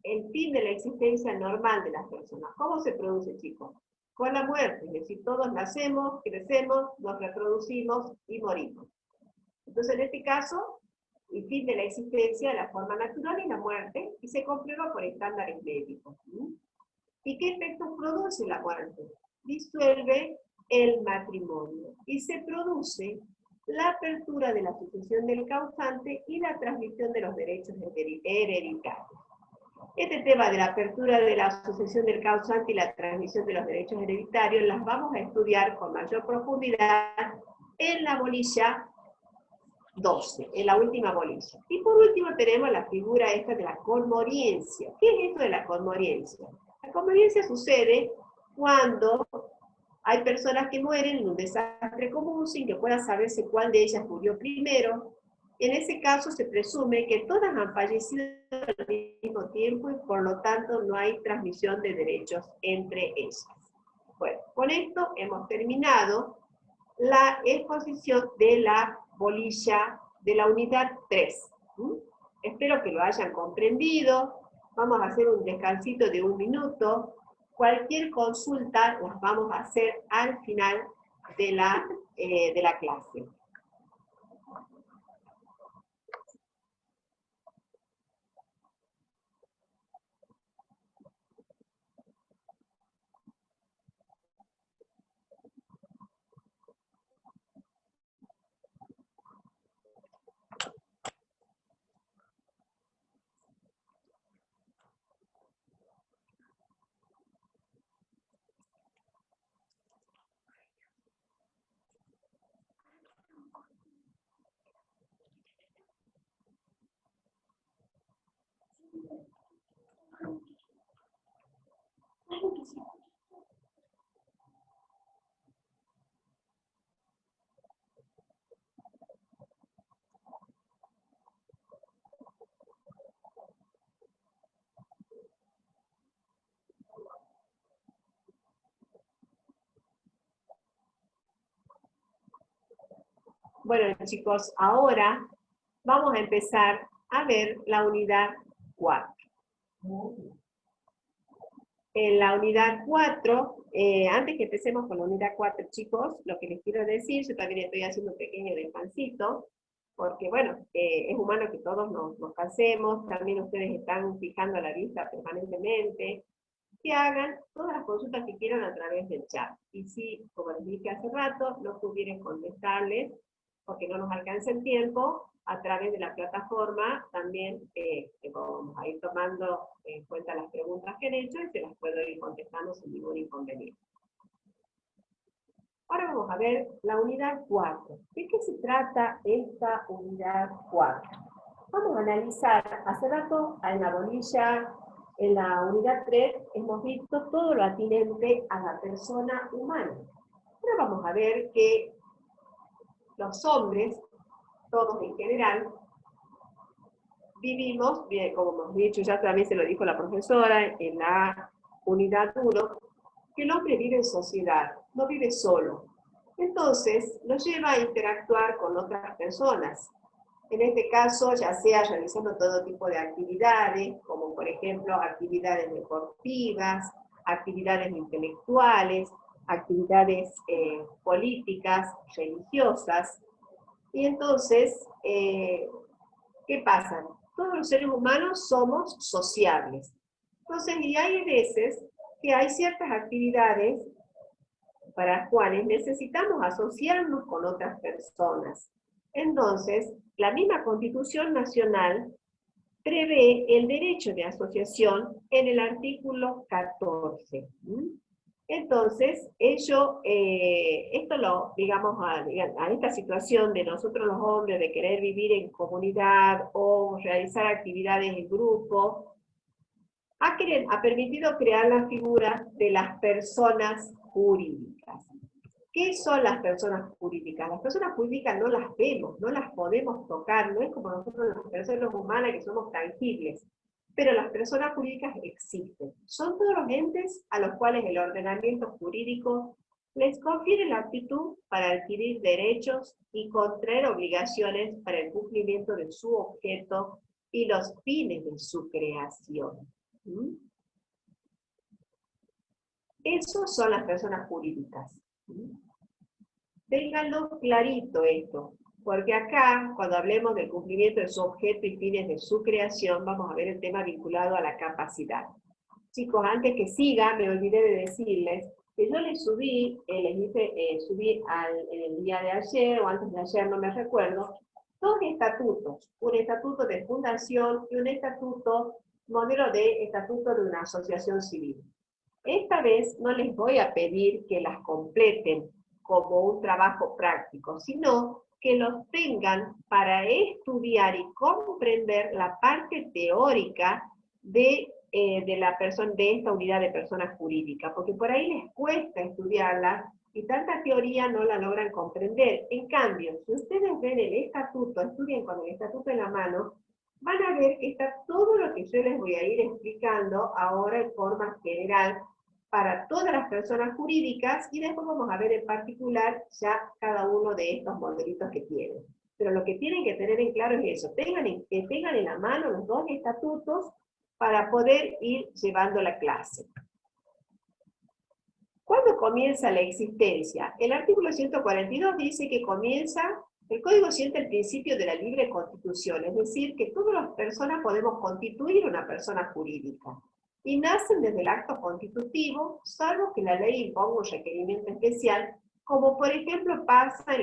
el fin de la existencia normal de las personas. ¿Cómo se produce, chicos? Con la muerte, es decir, todos nacemos, crecemos, nos reproducimos y morimos. Entonces, en este caso, el fin de la existencia de la forma natural es la muerte, y se comprueba por estándares médicos. ¿Y qué efectos produce la muerte? Disuelve el matrimonio, y se produce la apertura de la sucesión del causante y la transmisión de los derechos hereditarios. Este tema de la apertura de la sucesión del causante y la transmisión de los derechos hereditarios las vamos a estudiar con mayor profundidad en la bolilla 12, en la última bolilla. Y por último tenemos la figura esta de la conmoriencia. ¿Qué es esto de la conmoriencia? La conmoriencia sucede cuando hay personas que mueren en un desastre común sin que pueda saberse cuál de ellas murió primero. En ese caso se presume que todas han fallecido al mismo tiempo y por lo tanto no hay transmisión de derechos entre ellas. Bueno, con esto hemos terminado la exposición de la bolilla de la unidad 3. Espero que lo hayan comprendido. Vamos a hacer un descansito de 1 minuto. Cualquier consulta las vamos a hacer al final de la clase. Bueno, chicos, ahora vamos a empezar a ver la unidad 4. En la unidad 4, antes que empecemos con la unidad 4, chicos, lo que les quiero decir, yo también estoy haciendo un pequeño descansito, porque bueno, es humano que todos nos cansemos, también ustedes están fijando la vista permanentemente, que hagan todas las consultas que quieran a través del chat. Y si, como les dije hace rato, no pudieron contestarles, porque no nos alcanza el tiempo, a través de la plataforma también vamos a ir tomando en cuenta las preguntas que han hecho y se las puedo ir contestando sin ningún inconveniente. Ahora vamos a ver la unidad 4. ¿De qué se trata esta unidad 4? Vamos a analizar, hace rato en la bolilla, en la unidad 3, hemos visto todo lo atinente a la persona humana. Ahora vamos a ver que los hombres, todos en general, vivimos, bien, como hemos dicho, ya también se lo dijo la profesora en la unidad 1, que el hombre vive en sociedad, no vive solo. Entonces, nos lleva a interactuar con otras personas. En este caso, ya sea realizando todo tipo de actividades, como por ejemplo actividades deportivas, actividades intelectuales, actividades políticas, religiosas. Y entonces, ¿qué pasa? Todos los seres humanos somos sociables. Entonces, y hay veces que hay ciertas actividades para las cuales necesitamos asociarnos con otras personas. Entonces, la misma Constitución Nacional prevé el derecho de asociación en el artículo 14. Entonces, esto lo, digamos, a esta situación de nosotros los hombres de querer vivir en comunidad o realizar actividades en grupo, ha permitido crear la figura de las personas jurídicas. ¿Qué son las personas jurídicas? Las personas jurídicas no las vemos, no las podemos tocar, no es como nosotros las personas humanas que somos tangibles, pero las personas jurídicas existen. Son todos los entes a los cuales el ordenamiento jurídico les confiere la aptitud para adquirir derechos y contraer obligaciones para el cumplimiento de su objeto y los fines de su creación. ¿Mm? Esos son las personas jurídicas. ¿Mm? Ténganlo clarito esto, porque acá, cuando hablemos del cumplimiento de su objeto y fines de su creación, vamos a ver el tema vinculado a la capacidad. Chicos, antes que siga, me olvidé de decirles que yo les subí, en el día de ayer, o antes de ayer, no me recuerdo, dos estatutos, un estatuto de fundación y un estatuto, modelo de estatuto de una asociación civil. Esta vez no les voy a pedir que las completen como un trabajo práctico, sino que los tengan para estudiar y comprender la parte teórica de esta unidad de personas jurídicas, porque por ahí les cuesta estudiarla y tanta teoría no la logran comprender. En cambio, si ustedes ven el estatuto, estudien con el estatuto en la mano, van a ver que está todo lo que yo les voy a ir explicando ahora en forma general para todas las personas jurídicas, y después vamos a ver en particular ya cada uno de estos modelitos que tienen. Pero lo que tienen que tener en claro es eso, que tengan en la mano los dos estatutos para poder ir llevando la clase. ¿Cuándo comienza la existencia? El artículo 142 dice que el Código sienta el principio de la libre constitución, es decir, que todas las personas podemos constituir una persona jurídica, y nacen desde el acto constitutivo, salvo que la ley imponga un requerimiento especial, como por ejemplo pasa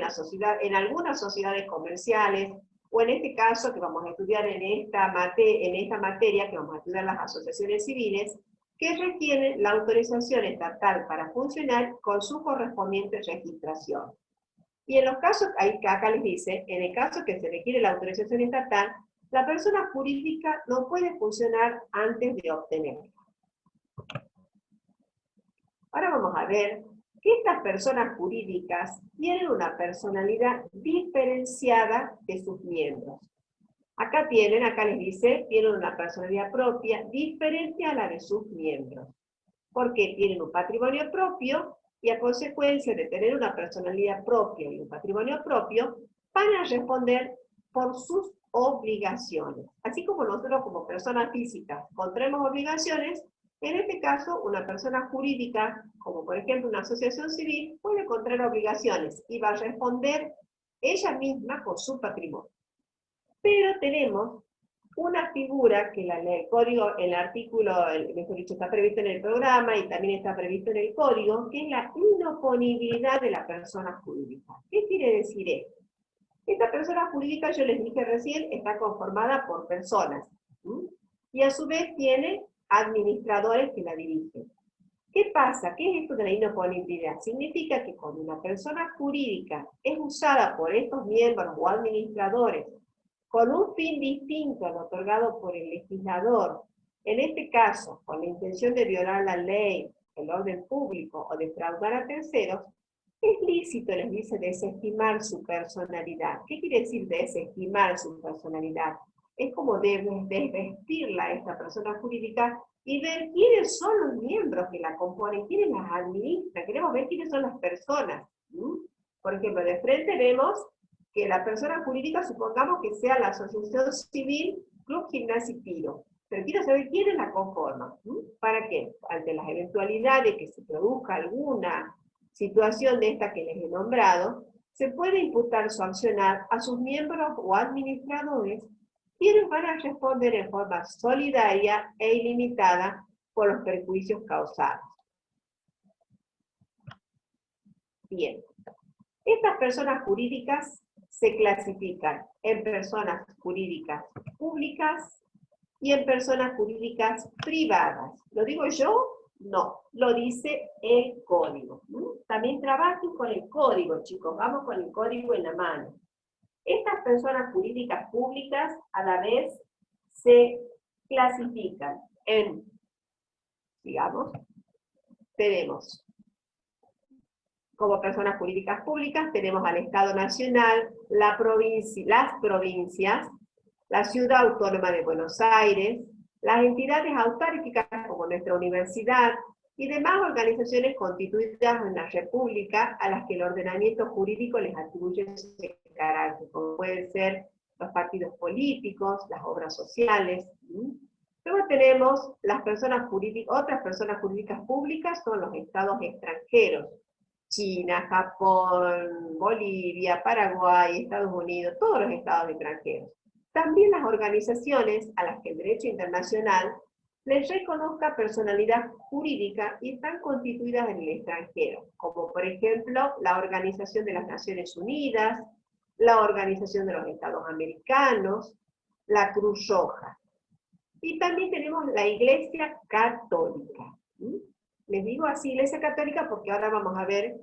en algunas sociedades comerciales, o en este caso que vamos a estudiar en esta materia, que vamos a estudiar las asociaciones civiles, que requieren la autorización estatal para funcionar con su correspondiente registración. Y en los casos, acá les dice, en el caso que se requiere la autorización estatal, la persona jurídica no puede funcionar antes de obtenerla. Ahora vamos a ver que estas personas jurídicas tienen una personalidad diferenciada de sus miembros. Acá les dice, tienen una personalidad propia diferente a la de sus miembros. Porque tienen un patrimonio propio y a consecuencia de tener una personalidad propia y un patrimonio propio, van a responder por sus obligaciones. Así como nosotros como personas físicas contraemos obligaciones, en este caso una persona jurídica, como por ejemplo una asociación civil, puede contraer obligaciones y va a responder ella misma por su patrimonio. Pero tenemos una figura que el código, el artículo, mejor dicho, está previsto en el programa y también está previsto en el código, que es la inoponibilidad de la persona jurídica. ¿Qué quiere decir esto? Esta persona jurídica, yo les dije recién, está conformada por personas, ¿sí? Y a su vez tiene administradores que la dirigen. ¿Qué pasa? ¿Qué es esto de la inoponibilidad? Significa que cuando una persona jurídica es usada por estos miembros o administradores con un fin distinto al otorgado por el legislador, en este caso, con la intención de violar la ley, el orden público o defraudar a terceros, es lícito, les dice, desestimar su personalidad. ¿Qué quiere decir desestimar su personalidad? Es como desvestirla a esta persona jurídica y ver quiénes son los miembros que la componen, quiénes las administran. Queremos ver quiénes son las personas. Por ejemplo, de frente vemos que la persona jurídica, supongamos que sea la asociación civil Club Gimnasia y Tiro, pero quiero saber quiénes la conforman. ¿Para qué? Ante las eventualidades que se produzca alguna situación de esta que les he nombrado, se puede imputar su accionar a sus miembros o administradores, quienes van a responder en forma solidaria e ilimitada por los perjuicios causados. Bien, estas personas jurídicas se clasifican en personas jurídicas públicas y en personas jurídicas privadas. ¿Lo digo yo? No, lo dice el código. También trabajen con el código, chicos, vamos con el código en la mano. Estas personas jurídicas públicas a la vez se clasifican en, digamos, tenemos como personas jurídicas públicas, tenemos al Estado Nacional, las provincias, la Ciudad Autónoma de Buenos Aires, las entidades autárquicas como nuestra universidad, y demás organizaciones constituidas en la República a las que el ordenamiento jurídico les atribuye ese carácter, como pueden ser los partidos políticos, las obras sociales. Luego tenemos las personas jurídicas, otras personas jurídicas públicas son los estados extranjeros, China, Japón, Bolivia, Paraguay, Estados Unidos, todos los estados extranjeros. También las organizaciones a las que el derecho internacional les reconozca personalidad jurídica y están constituidas en el extranjero, como por ejemplo la Organización de las Naciones Unidas, la Organización de los Estados Americanos, la Cruz Roja. Y también tenemos la Iglesia Católica. Les digo así Iglesia Católica porque ahora vamos a ver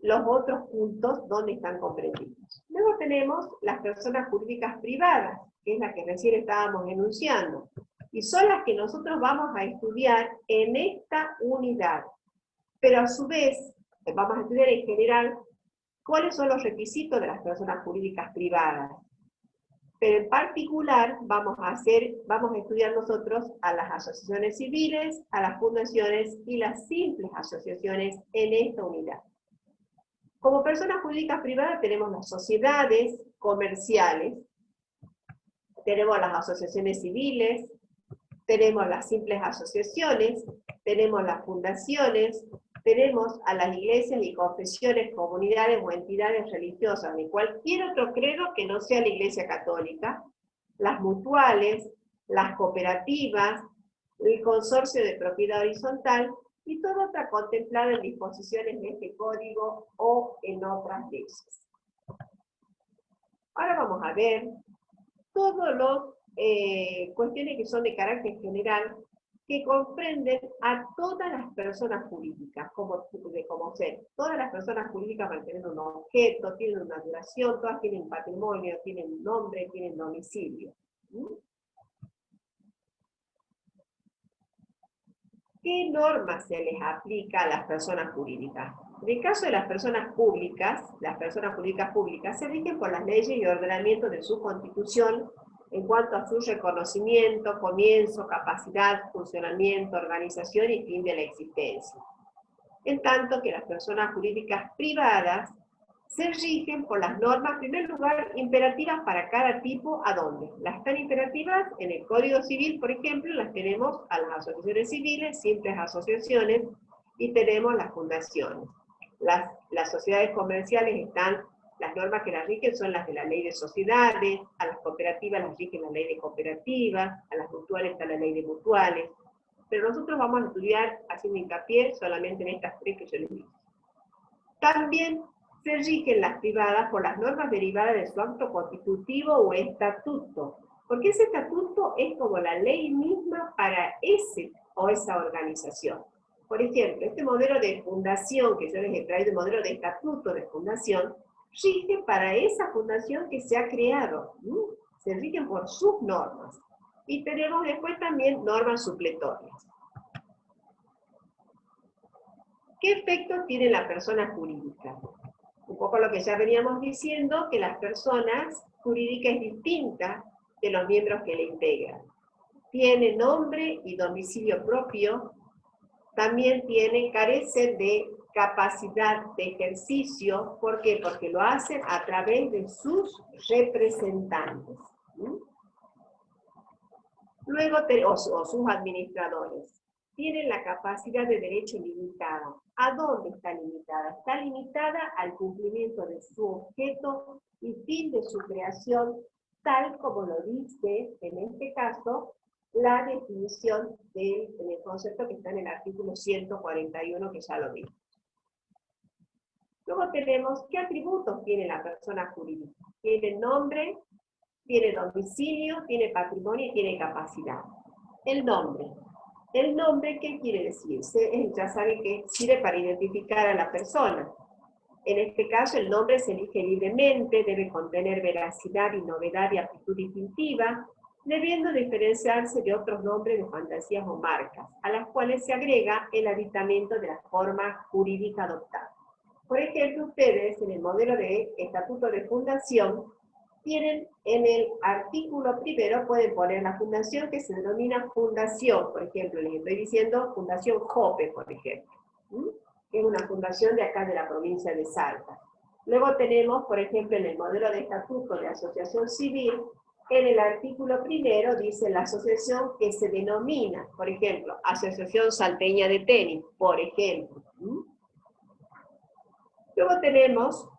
los otros puntos donde están comprendidos. Luego tenemos las personas jurídicas privadas, que es la que recién estábamos enunciando, y son las que nosotros vamos a estudiar en esta unidad. Pero a su vez, vamos a estudiar en general cuáles son los requisitos de las personas jurídicas privadas. Pero en particular vamos a estudiar nosotros a las asociaciones civiles, a las fundaciones y las simples asociaciones en esta unidad. Como personas jurídicas privadas tenemos las sociedades comerciales, tenemos las asociaciones civiles, tenemos las simples asociaciones, tenemos las fundaciones, tenemos a las iglesias y confesiones, comunidades o entidades religiosas de cualquier otro credo que no sea la Iglesia Católica, las mutuales, las cooperativas, el consorcio de propiedad horizontal y toda otra contemplada en disposiciones de este código o en otras leyes. Ahora vamos a ver todas las cuestiones que son de carácter general que comprenden a todas las personas jurídicas, como ser. Todas las personas jurídicas van a tener un objeto, tienen una duración, todas tienen patrimonio, tienen nombre, tienen domicilio. ¿Qué normas se les aplica a las personas jurídicas? En el caso de las personas jurídicas públicas se rigen por las leyes y ordenamientos de su constitución en cuanto a su reconocimiento, comienzo, capacidad, funcionamiento, organización y fin de la existencia. En tanto que las personas jurídicas privadas se rigen por las normas, en primer lugar, imperativas para cada tipo, ¿a dónde? Las tan imperativas en el Código Civil, por ejemplo, las tenemos a las asociaciones civiles, simples asociaciones, y tenemos las fundaciones. Las sociedades comerciales están, las normas que las rigen son las de la ley de sociedades, a las cooperativas las rigen la ley de cooperativas, a las mutuales está la ley de mutuales, pero nosotros vamos a estudiar, haciendo hincapié, solamente en estas tres que yo les dije. También se rigen las privadas por las normas derivadas de su acto constitutivo o estatuto, porque ese estatuto es como la ley misma para ese o esa organización. Por ejemplo, este modelo de fundación que yo les he traído, el modelo de estatuto de fundación, rige para esa fundación que se ha creado, se rigen por sus normas. Y tenemos después también normas supletorias. ¿Qué efectos tiene la persona jurídica? Un poco lo que ya veníamos diciendo, que las personas jurídicas es distinta de los miembros que la integran. Tiene nombre y domicilio propio, también carece de capacidad de ejercicio. ¿Por qué? Porque lo hacen a través de sus representantes. Luego, o sus administradores. Tienen la capacidad de derecho limitada. ¿A dónde está limitada? Está limitada al cumplimiento de su objeto y fin de su creación, tal como lo dice, en este caso, la definición del concepto que está en el artículo 141, que ya lo vimos. Luego tenemos, ¿qué atributos tiene la persona jurídica? Tiene nombre, tiene domicilio, tiene patrimonio y tiene capacidad. El nombre. El nombre, ¿qué quiere decir? Ya saben que sirve para identificar a la persona. En este caso, el nombre se elige libremente, debe contener veracidad y novedad y aptitud distintiva, debiendo diferenciarse de otros nombres de fantasías o marcas, a las cuales se agrega el aditamento de la forma jurídica adoptada. Por ejemplo, ustedes en el modelo de estatuto de fundación tienen en el artículo primero, pueden poner la fundación que se denomina fundación, por ejemplo, les estoy diciendo Fundación Jope, por ejemplo, que es una fundación de acá de la provincia de Salta. Luego tenemos, por ejemplo, en el modelo de estatuto de asociación civil, en el artículo primero dice la asociación que se denomina, por ejemplo, Asociación Salteña de Tenis, por ejemplo. Luego tenemos,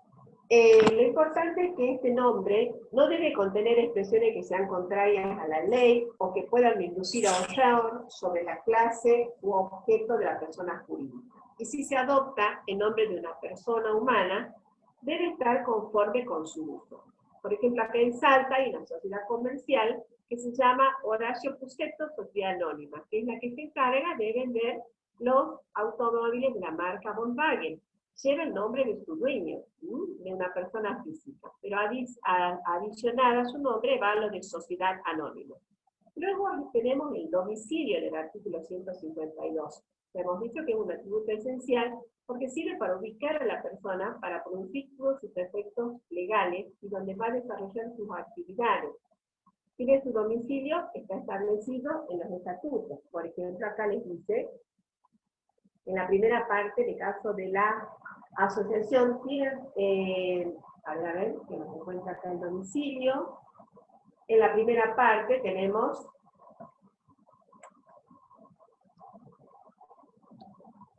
lo importante es que este nombre no debe contener expresiones que sean contrarias a la ley o que puedan inducir a error sobre la clase u objeto de la persona jurídica. Y si se adopta en nombre de una persona humana, debe estar conforme con su uso. Por ejemplo, acá en Salta hay una sociedad comercial que se llama Horacio Pusetto Sociedad Anónima, que es la que se encarga de vender los automóviles de la marca Volkswagen. Lleva el nombre de su dueño, de una persona física, pero adicional a su nombre va lo de Sociedad Anónima. Luego tenemos el domicilio del artículo 152. Hemos dicho que es un atributo esencial porque sirve para ubicar a la persona, para producir todos sus efectos legales y donde va a desarrollar sus actividades. Tiene su domicilio, está establecido en los estatutos. Por ejemplo, acá les dice, en la primera parte, de caso de la asociación, tienen, a ver, que nos encuentra acá el domicilio. En la primera parte tenemos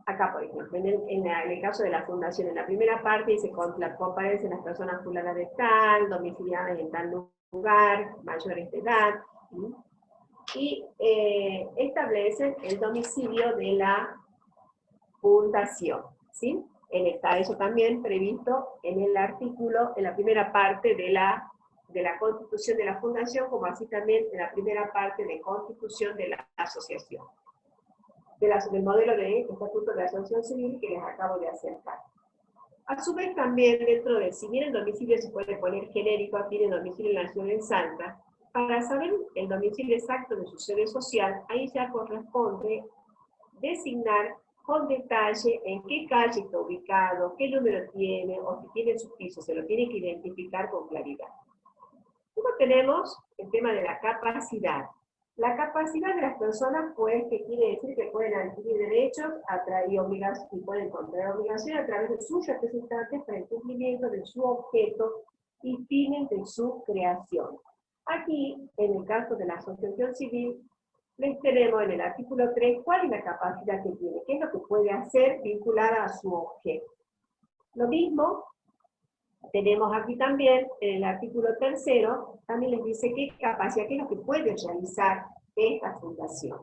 acá, por ejemplo, en el caso de la fundación, en la primera parte dice, comparecen las personas fulanas de tal, domiciliadas en tal lugar, mayores de edad, y establecen el domicilio de la fundación, ¿sí? Está eso también previsto en el artículo, en la primera parte de la constitución de la fundación, como así también en la primera parte de constitución de la asociación. Del modelo de estatuto de la asociación civil que les acabo de acercar. A su vez también dentro de, si bien el domicilio se puede poner genérico, aquí en el domicilio nacional en Salta, para saber el domicilio exacto de su sede social, ahí ya corresponde designar con detalle en qué calle está ubicado, qué número tiene, o si tiene su piso, se lo tiene que identificar con claridad. Luego tenemos el tema de la capacidad. La capacidad de las personas, pues, que quiere decir que pueden adquirir derechos y pueden contraer obligaciones a través de sus representantes para el cumplimiento de su objeto y fines de su creación. Aquí, en el caso de la asociación civil, les tenemos en el artículo 3 cuál es la capacidad que tiene, qué es lo que puede hacer vinculada a su objeto. Lo mismo tenemos aquí también, en el artículo 3, también les dice qué capacidad, qué es lo que puede realizar esta fundación.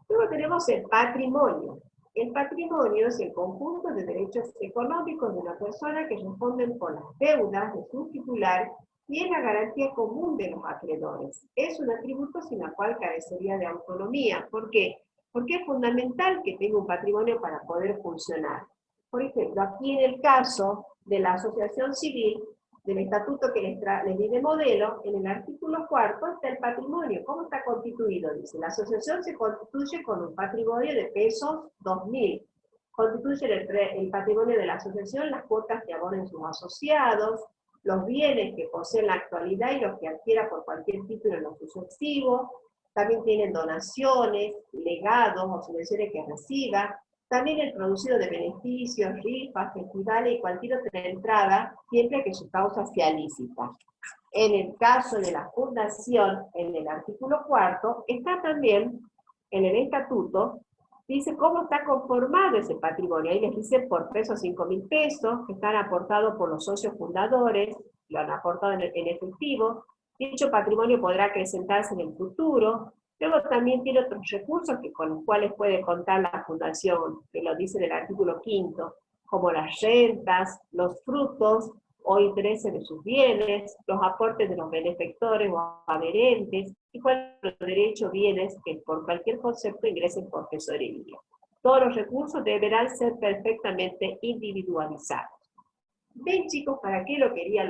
Luego tenemos el patrimonio. El patrimonio es el conjunto de derechos económicos de una persona que responden por las deudas de su titular y es la garantía común de los acreedores. Es un atributo sin el cual carecería de autonomía. ¿Por qué? Porque es fundamental que tenga un patrimonio para poder funcionar. Por ejemplo, aquí en el caso de la asociación civil, del estatuto que les di de modelo, en el artículo 4 está el patrimonio. ¿Cómo está constituido? Dice, la asociación se constituye con un patrimonio de pesos 2.000. Constituye el patrimonio de la asociación las cuotas que abonen sus asociados, los bienes que posee en la actualidad y los que adquiera por cualquier título en los sucesivos. También tienen donaciones, legados o subvenciones que reciba. También el producido de beneficios, rifas, festivales y cualquier otra entrada, siempre que su causa sea lícita. En el caso de la fundación, en el artículo 4, está también en el estatuto, dice cómo está conformado ese patrimonio. Ahí les dice por pesos 5.000 pesos, que están aportados por los socios fundadores, lo han aportado en efectivo. Dicho patrimonio podrá acrecentarse en el futuro. Luego también tiene otros recursos con los cuales puede contar la fundación, que lo dice en el artículo 5, como las rentas, los frutos o intereses de sus bienes, los aportes de los benefactores o adherentes, y cualquier derecho bienes que por cualquier concepto ingresen por tesorería. Todos los recursos deberán ser perfectamente individualizados. ¿Ven, chicos, para qué lo quería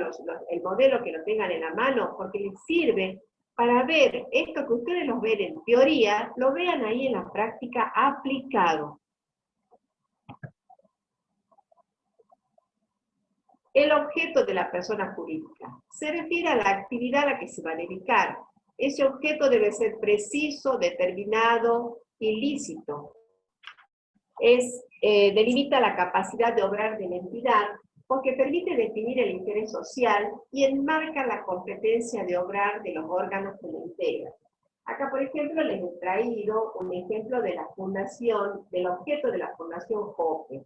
el modelo que lo tengan en la mano? Porque les sirve para ver esto que ustedes los ven en teoría, lo vean ahí en la práctica aplicado. El objeto de la persona jurídica se refiere a la actividad a la que se va a dedicar. Ese objeto debe ser preciso, determinado y lícito. Delimita la capacidad de obrar de la entidad porque permite definir el interés social y enmarca la competencia de obrar de los órganos que lo integran. Acá, por ejemplo, les he traído un ejemplo de la fundación, del objeto de la Fundación Jope.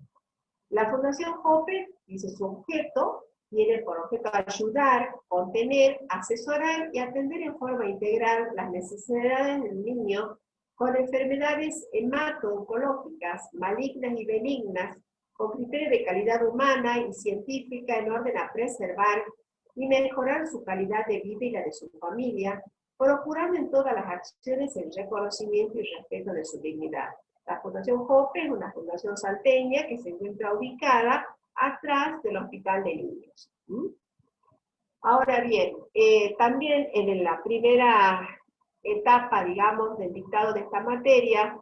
La Fundación Jope, dice su objeto, tiene por objeto ayudar, contener, asesorar y atender en forma integral las necesidades del niño con enfermedades hemato-oncológicas, malignas y benignas, con criterios de calidad humana y científica en orden a preservar y mejorar su calidad de vida y la de su familia, procurando en todas las acciones el reconocimiento y respeto de su dignidad. La Fundación Jope es una fundación salteña que se encuentra ubicada atrás del Hospital de Niños. Ahora bien, también en la primera etapa, digamos, del dictado de esta materia,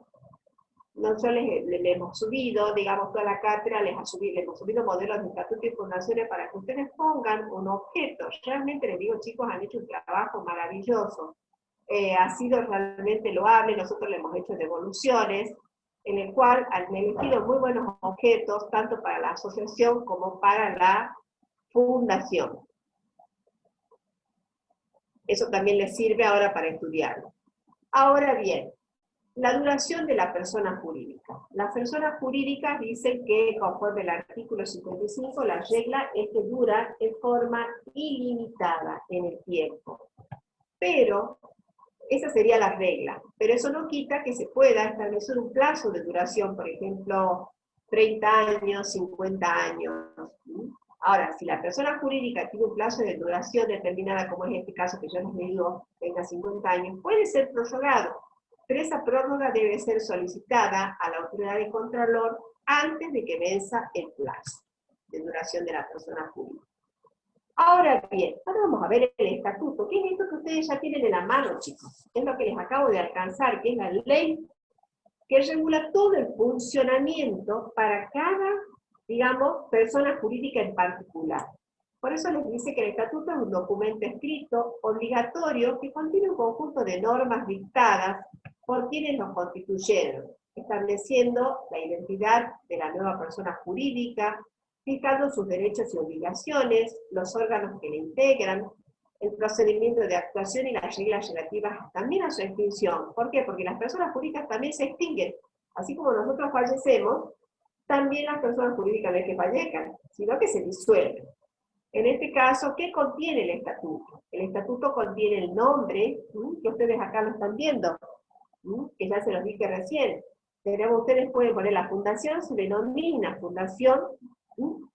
nosotros les hemos subido, digamos, toda la cátedra, les hemos subido modelos de estatuto y fundaciones para que ustedes pongan un objeto. Realmente les digo, chicos, han hecho un trabajo maravilloso. Ha sido realmente loable, nosotros le hemos hecho devoluciones, en el cual han elegido muy buenos objetos, tanto para la asociación como para la fundación. Eso también les sirve ahora para estudiarlo. Ahora bien, la duración de la persona jurídica. Las personas jurídicas dicen que, conforme al artículo 55, la regla es que dura en forma ilimitada en el tiempo. Pero esa sería la regla, pero eso no quita que se pueda establecer un plazo de duración, por ejemplo, 30 años, 50 años. Ahora, si la persona jurídica tiene un plazo de duración determinada, como es este caso que yo les digo, tenga 50 años, puede ser prorrogado, pero esa prórroga debe ser solicitada a la autoridad de Contralor antes de que venza el plazo de duración de la persona jurídica. Ahora bien, ahora vamos a ver el estatuto. ¿Qué es esto que ustedes ya tienen en la mano, chicos? Es lo que les acabo de alcanzar, que es la ley que regula todo el funcionamiento para cada, digamos, persona jurídica en particular. Por eso les dice que el estatuto es un documento escrito, obligatorio, que contiene un conjunto de normas dictadas por quienes los constituyeron, estableciendo la identidad de la nueva persona jurídica, fijando sus derechos y obligaciones, los órganos que le integran, el procedimiento de actuación y las reglas relativas también a su extinción. ¿Por qué? Porque las personas jurídicas también se extinguen. Así como nosotros fallecemos, también las personas jurídicas no es que fallezcan, sino que se disuelven. En este caso, ¿qué contiene el estatuto? El estatuto contiene el nombre, que ustedes acá lo están viendo, que ya se los dije recién. Ustedes pueden poner la fundación, se denomina fundación,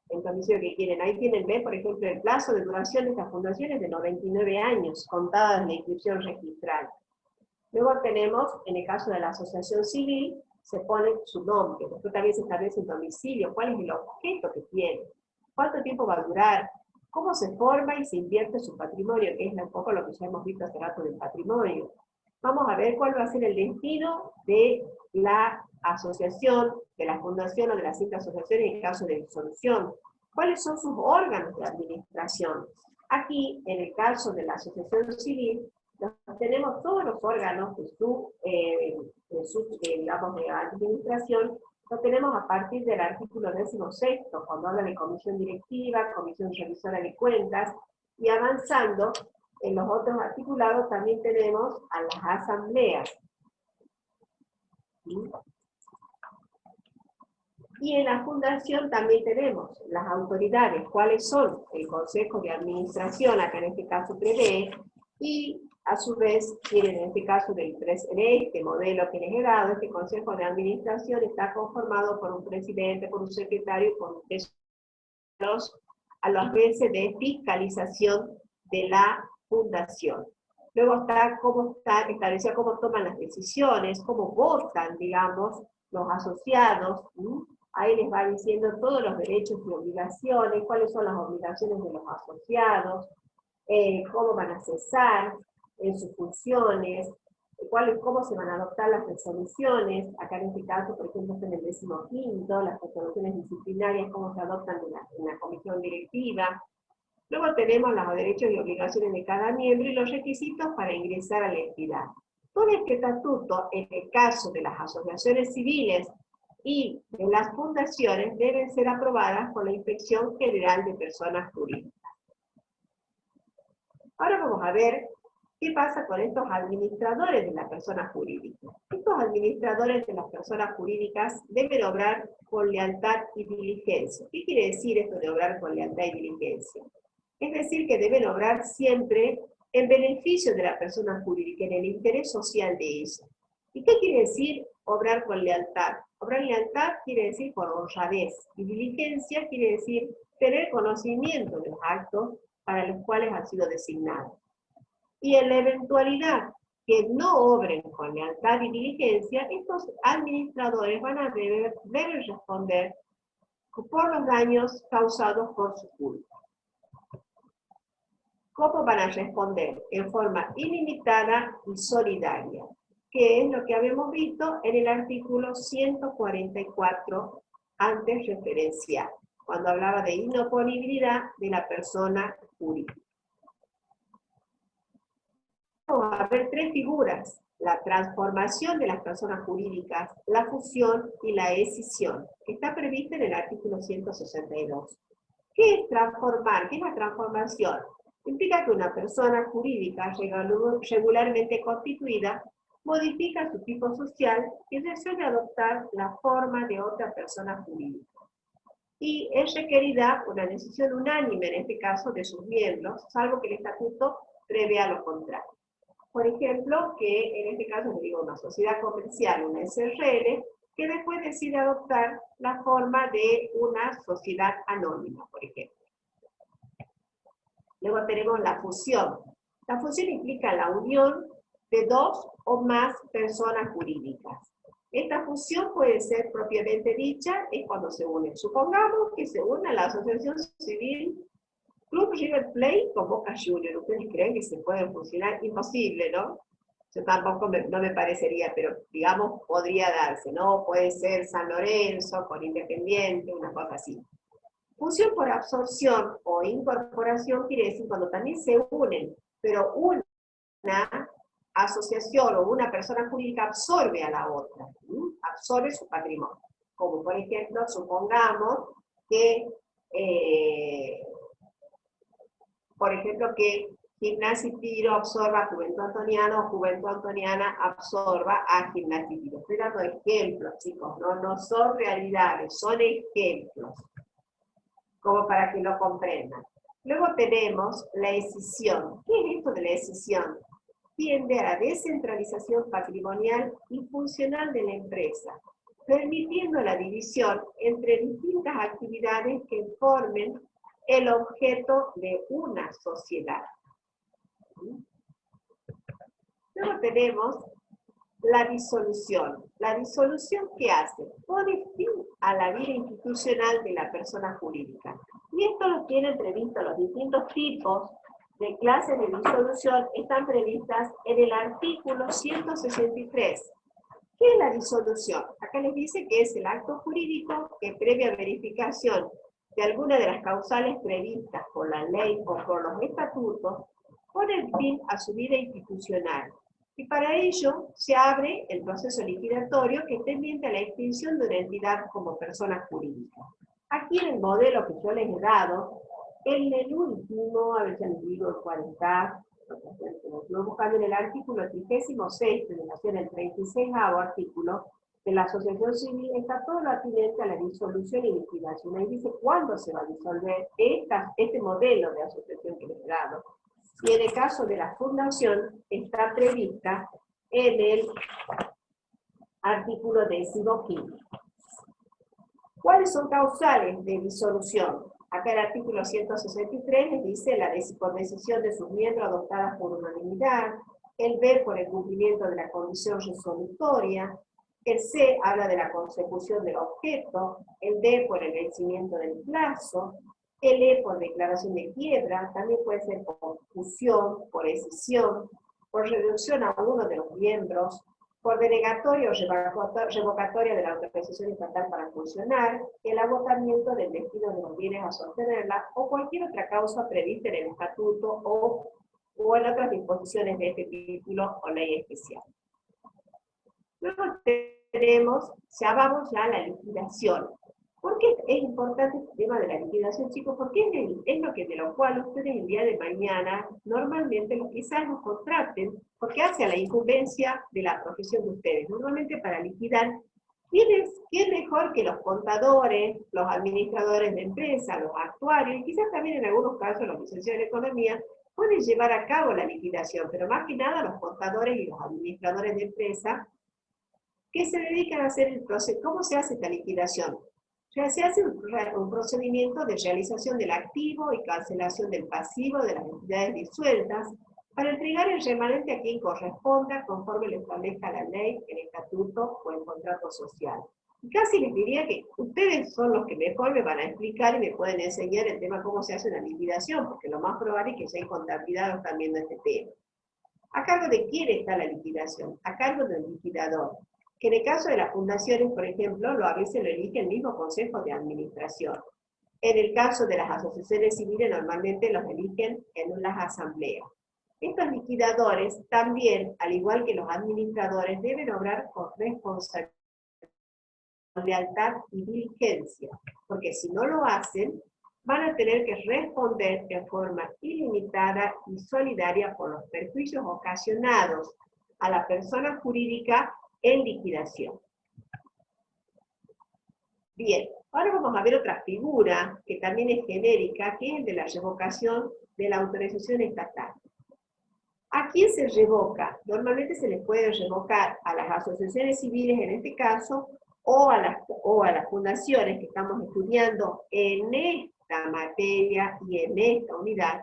en condición que quieren. Ahí tienen, ¿ven? Por ejemplo, el plazo de duración de estas fundaciones de 99 años, contadas en la inscripción registral. Luego tenemos, en el caso de la asociación civil, se pone su nombre, después también se establece el domicilio, cuál es el objeto que tiene, cuánto tiempo va a durar, cómo se forma y se invierte su patrimonio, que es un poco lo que ya hemos visto hace rato del patrimonio. Vamos a ver cuál va a ser el destino de la asociación, de la fundación o de la cita asociación en caso de disolución. ¿Cuáles son sus órganos de administración? Aquí, en el caso de la asociación civil, tenemos todos los órganos de su digamos, de administración, lo tenemos a partir del artículo 16, cuando habla de comisión directiva, comisión revisora de cuentas, y avanzando, en los otros articulados también tenemos a las asambleas. ¿Sí? Y en la fundación también tenemos las autoridades, cuáles son el Consejo de Administración, acá en este caso prevé, y a su vez tienen en este caso de este modelo que les he dado, este Consejo de Administración está conformado por un presidente, por un secretario y por un tesorero, a las veces de fiscalización de la fundación. Luego está cómo está establecido cómo toman las decisiones, cómo votan, digamos, los asociados. Ahí les va diciendo todos los derechos y obligaciones, cuáles son las obligaciones de los asociados, cómo van a cesar en sus funciones, cómo se van a adoptar las resoluciones, acá en este caso, por ejemplo, en el 15º, las resoluciones disciplinarias, cómo se adoptan en la comisión directiva. Luego tenemos los derechos y obligaciones de cada miembro y los requisitos para ingresar a la entidad. Todo este estatuto, en el caso de las asociaciones civiles y de las fundaciones, deben ser aprobadas por la Inspección General de Personas Jurídicas. Ahora vamos a ver qué pasa con estos administradores de las personas jurídicas. Estos administradores de las personas jurídicas deben obrar con lealtad y diligencia. ¿Qué quiere decir esto de obrar con lealtad y diligencia? Es decir, que deben obrar siempre en beneficio de la persona jurídica, en el interés social de ella. ¿Y qué quiere decir obrar con lealtad? Obrar lealtad quiere decir por honradez, y diligencia quiere decir tener conocimiento de los actos para los cuales han sido designados. Y en la eventualidad que no obren con lealtad y diligencia, estos administradores van a deben responder por los daños causados por su culpa. ¿Cómo van a responder? En forma ilimitada y solidaria, que es lo que habíamos visto en el artículo 144 antes referenciado, cuando hablaba de inoponibilidad de la persona jurídica. Vamos a ver tres figuras: la transformación de las personas jurídicas, la fusión y la escisión, que está prevista en el artículo 162. ¿Qué es transformar? ¿Qué es la transformación? Implica que una persona jurídica regularmente constituida modifica su tipo social y resuelve adoptar la forma de otra persona jurídica. Y es requerida una decisión unánime, en este caso, de sus miembros, salvo que el estatuto prevea lo contrario. Por ejemplo, que en este caso, digo, una sociedad comercial, una SRL, que después decide adoptar la forma de una sociedad anónima, por ejemplo. Luego tenemos la fusión. La fusión implica la unión de dos o más personas jurídicas. Esta fusión puede ser propiamente dicha, es cuando se unen. Supongamos que se une a la asociación civil Club River Plate con Boca Juniors. ¿Ustedes creen que se puede fusionar? Imposible, ¿no? Yo tampoco no me parecería, pero digamos podría darse, ¿no? Puede ser San Lorenzo con Independiente, una cosa así. Fusión por absorción o incorporación quiere decir cuando también se unen, pero una asociación o una persona jurídica absorbe a la otra, absorbe su patrimonio. Como por ejemplo, supongamos que, por ejemplo, que Gimnasia y Tiro absorba a Juventud Antoniana o Juventud Antoniana absorba a Gimnasia y Tiro. Estoy dando ejemplos, chicos, no son realidades, son ejemplos, como para que lo comprendan. Luego tenemos la escisión. ¿Qué es esto de la escisión? Tiende a la descentralización patrimonial y funcional de la empresa, permitiendo la división entre distintas actividades que formen el objeto de una sociedad. Luego tenemos la disolución. ¿La disolución qué hace? Pone fin a la vida institucional de la persona jurídica. Y esto lo tienen previsto, los distintos tipos de clases de disolución están previstas en el artículo 163. ¿Qué es la disolución? Acá les dice que es el acto jurídico que previa verificación de alguna de las causales previstas por la ley o por los estatutos, pone fin a su vida institucional. Y para ello se abre el proceso liquidatorio que tendiente a la extinción de una entidad como persona jurídica. Aquí en el modelo que yo les he dado, en el último, a ver si les digo cuál está, lo buscando en el artículo 36, en el 36º artículo de la asociación civil, está todo lo atinente a la disolución y liquidación. Ahí dice cuándo se va a disolver este modelo de asociación que les he dado. Y en el caso de la fundación, está prevista en el artículo 15. ¿Cuáles son causales de disolución? Acá el artículo 163 les dice por decisión de sus miembros adoptadas por unanimidad, el B por el cumplimiento de la condición resolutoria, el C habla de la consecución del objeto, el D por el vencimiento del plazo, el E por declaración de quiebra, también puede ser por fusión, por escisión, por reducción a uno de los miembros, por denegatoria o revocatoria de la autorización estatal para funcionar, el agotamiento del destino de los bienes a sostenerla o cualquier otra causa prevista en el estatuto o en otras disposiciones de este título o ley especial. Luego tenemos, ya vamos a la liquidación. ¿Por qué es importante este tema de la liquidación, chicos? Porque es lo que de lo cual ustedes el día de mañana normalmente quizás nos contraten, porque hace a la incumbencia de la profesión de ustedes. Normalmente para liquidar, ¿quién mejor que los contadores, los administradores de empresa, los actuarios, y quizás también en algunos casos los licenciados en economía, pueden llevar a cabo la liquidación, pero más que nada los contadores y los administradores de empresa que se dedican a hacer el proceso. ¿Cómo se hace esta liquidación? O sea, se hace un procedimiento de realización del activo y cancelación del pasivo de las entidades disueltas para entregar el remanente a quien corresponda conforme lo establezca la ley, el estatuto o el contrato social. Y casi les diría que ustedes son los que mejor me van a explicar y me pueden enseñar el tema cómo se hace una liquidación, porque lo más probable es que ya en contabilidad están viendo este tema. ¿A cargo de quién está la liquidación? A cargo del liquidador, que en el caso de las fundaciones, por ejemplo, a veces lo elige el mismo Consejo de Administración. En el caso de las asociaciones civiles, normalmente los eligen en las asambleas. Estos liquidadores también, al igual que los administradores, deben obrar con responsabilidad, lealtad y diligencia, porque si no lo hacen, van a tener que responder en forma ilimitada y solidaria por los perjuicios ocasionados a la persona jurídica en liquidación. Bien, ahora vamos a ver otra figura que también es genérica, que es el de la revocación de la autorización estatal. ¿A quién se revoca? Normalmente se les puede revocar a las asociaciones civiles en este caso, o a las fundaciones que estamos estudiando en esta materia y en esta unidad,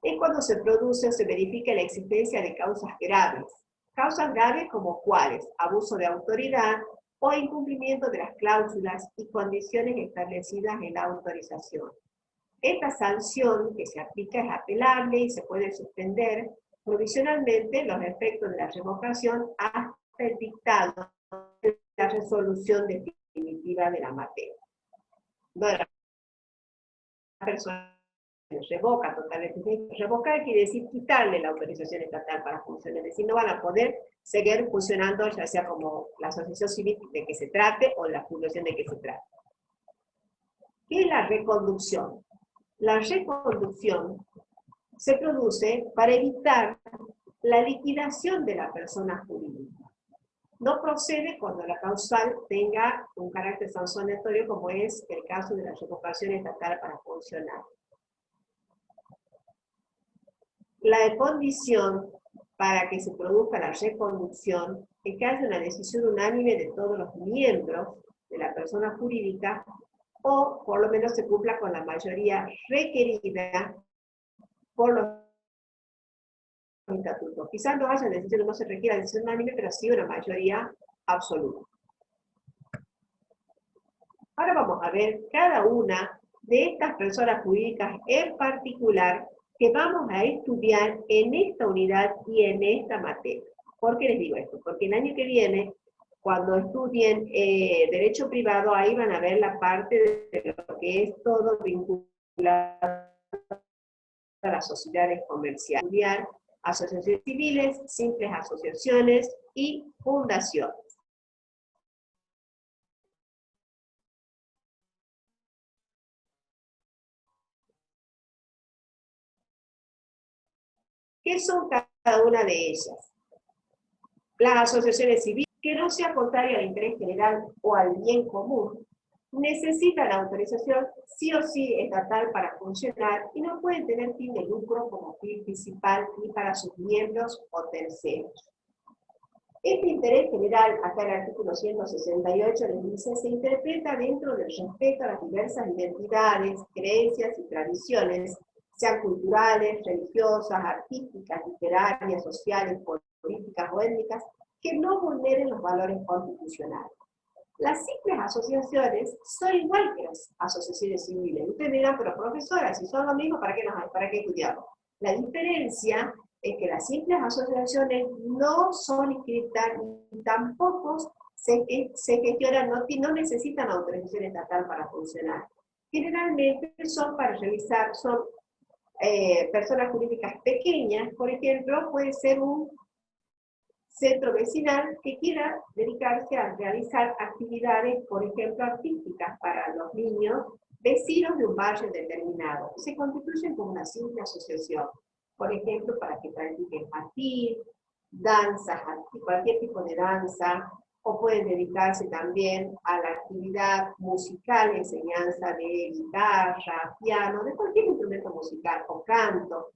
es cuando se produce o se verifica la existencia de causas graves. Causas graves como cuáles: abuso de autoridad o incumplimiento de las cláusulas y condiciones establecidas en la autorización. Esta sanción que se aplica es apelable y se puede suspender provisionalmente los efectos de la revocación hasta el dictado de la resolución definitiva de la materia. Bueno, la persona revoca totalmente. Revocar quiere decir quitarle la autorización estatal para funcionar, es decir, no van a poder seguir funcionando, ya sea como la asociación civil de que se trate o la fundación de que se trate. ¿Qué es la reconducción? La reconducción se produce para evitar la liquidación de la persona jurídica. No procede cuando la causal tenga un carácter sancionatorio, como es el caso de la revocación estatal para funcionar. La condición para que se produzca la reconducción es que haya una decisión unánime de todos los miembros de la persona jurídica, o por lo menos se cumpla con la mayoría requerida por los estatutos. Quizás no haya decisión, no se requiera decisión unánime, pero sí una mayoría absoluta. Ahora vamos a ver cada una de estas personas jurídicas en particular que vamos a estudiar en esta unidad y en esta materia. ¿Por qué les digo esto? Porque el año que viene, cuando estudien Derecho Privado, ahí van a ver la parte de lo que es todo vinculado a las sociedades comerciales, estudiar asociaciones civiles, simples asociaciones y fundaciones. ¿Qué son cada una de ellas? Las asociaciones civiles, que no sea contraria al interés general o al bien común, necesitan la autorización sí o sí estatal para funcionar y no pueden tener fin de lucro como fin principal ni para sus miembros o terceros. Este interés general, acá en el artículo 168 les dice, se interpreta dentro del respeto a las diversas identidades, creencias y tradiciones, sean culturales, religiosas, artísticas, literarias, sociales, políticas o étnicas, que no vulneren los valores constitucionales. Las simples asociaciones son igual que las asociaciones civiles. Ustedes dirán, pero profesora, si son lo mismo, ¿para qué estudiamos? La diferencia es que las simples asociaciones no son inscritas y tampoco se gestionan, no necesitan autorización estatal para funcionar. Generalmente son para realizar, son personas jurídicas pequeñas, por ejemplo, puede ser un centro vecinal que quiera dedicarse a realizar actividades, por ejemplo, artísticas para los niños vecinos de un barrio determinado. Se constituyen como una simple asociación, por ejemplo, para que practiquen patín, danzas, cualquier tipo de danza, o pueden dedicarse también a la actividad musical, enseñanza de guitarra, piano, de cualquier instrumento musical, o canto.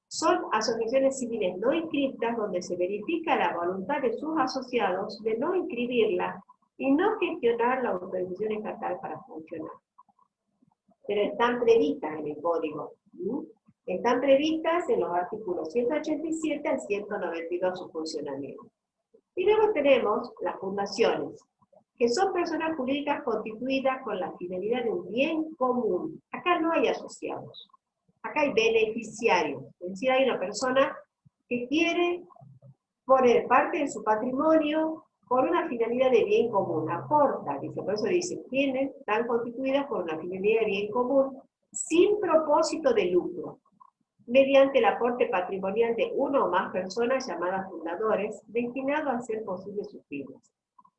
Son asociaciones civiles no inscritas donde se verifica la voluntad de sus asociados de no inscribirla y no gestionar la autorización estatal para funcionar. Pero están previstas en el código. Están previstas en los artículos 187 al 192 su funcionamiento. Y luego tenemos las fundaciones, que son personas jurídicas constituidas con la finalidad de un bien común. Acá no hay asociados. Acá hay beneficiarios, es decir, hay una persona que quiere poner parte de su patrimonio por una finalidad de bien común, aporta, dice, por eso dice, están constituidas por una finalidad de bien común, sin propósito de lucro, mediante el aporte patrimonial de una o más personas llamadas fundadores, destinado a hacer posible sus fines.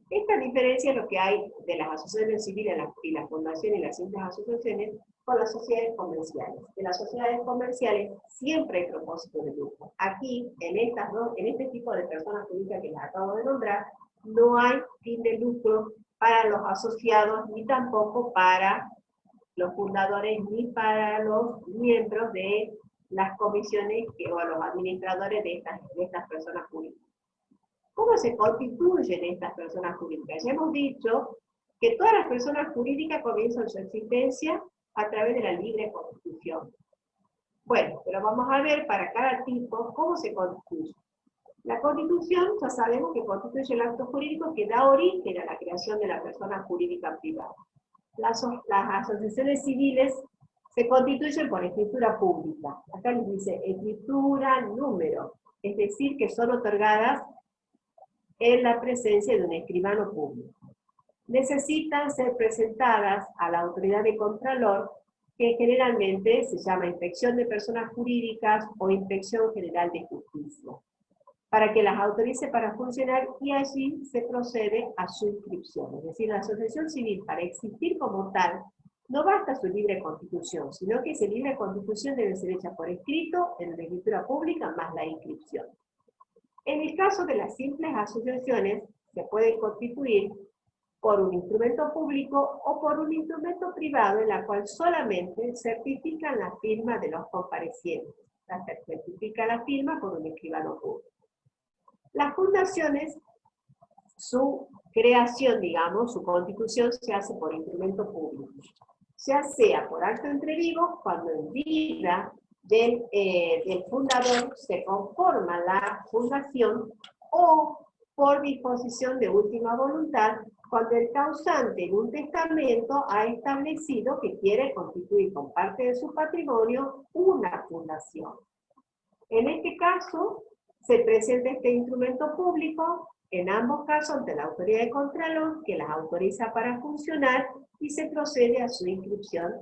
Esta diferencia es lo que hay de las asociaciones civiles y las fundaciones y las simples asociaciones con las sociedades comerciales. En las sociedades comerciales siempre hay propósito de lucro. Aquí, en este tipo de personas jurídicas que les acabo de nombrar, no hay fin de lucro para los asociados, ni tampoco para los fundadores, ni para los miembros de las comisiones o los administradores de estas personas jurídicas. ¿Cómo se constituyen estas personas jurídicas? Ya hemos dicho que todas las personas jurídicas comienzan su existencia a través de la libre constitución. Bueno, pero vamos a ver para cada tipo cómo se constituye. La constitución, ya sabemos que constituye el acto jurídico que da origen a la creación de la persona jurídica privada. Las asociaciones civiles se constituyen por escritura pública. Acá les dice escritura número, es decir, que son otorgadas en la presencia de un escribano público. Necesitan ser presentadas a la autoridad de Contralor, que generalmente se llama Inspección de Personas Jurídicas o Inspección General de Justicia, para que las autorice para funcionar y allí se procede a su inscripción. Es decir, la asociación civil, para existir como tal, no basta su libre constitución, sino que esa libre constitución debe ser hecha por escrito, en la escritura pública, más la inscripción. En el caso de las simples asociaciones, se pueden constituir por un instrumento público o por un instrumento privado en la cual solamente certifican la firma de los comparecientes. Se certifica la firma por un escribano público. Las fundaciones, su creación, digamos, su constitución se hace por instrumento público, ya sea por acto entre vivos, cuando en vida del fundador se conforma la fundación, o por disposición de última voluntad, cuando el causante en un testamento ha establecido que quiere constituir con parte de su patrimonio una fundación. En este caso, se presenta este instrumento público, en ambos casos ante la autoridad de Contralor, que las autoriza para funcionar y se procede a su inscripción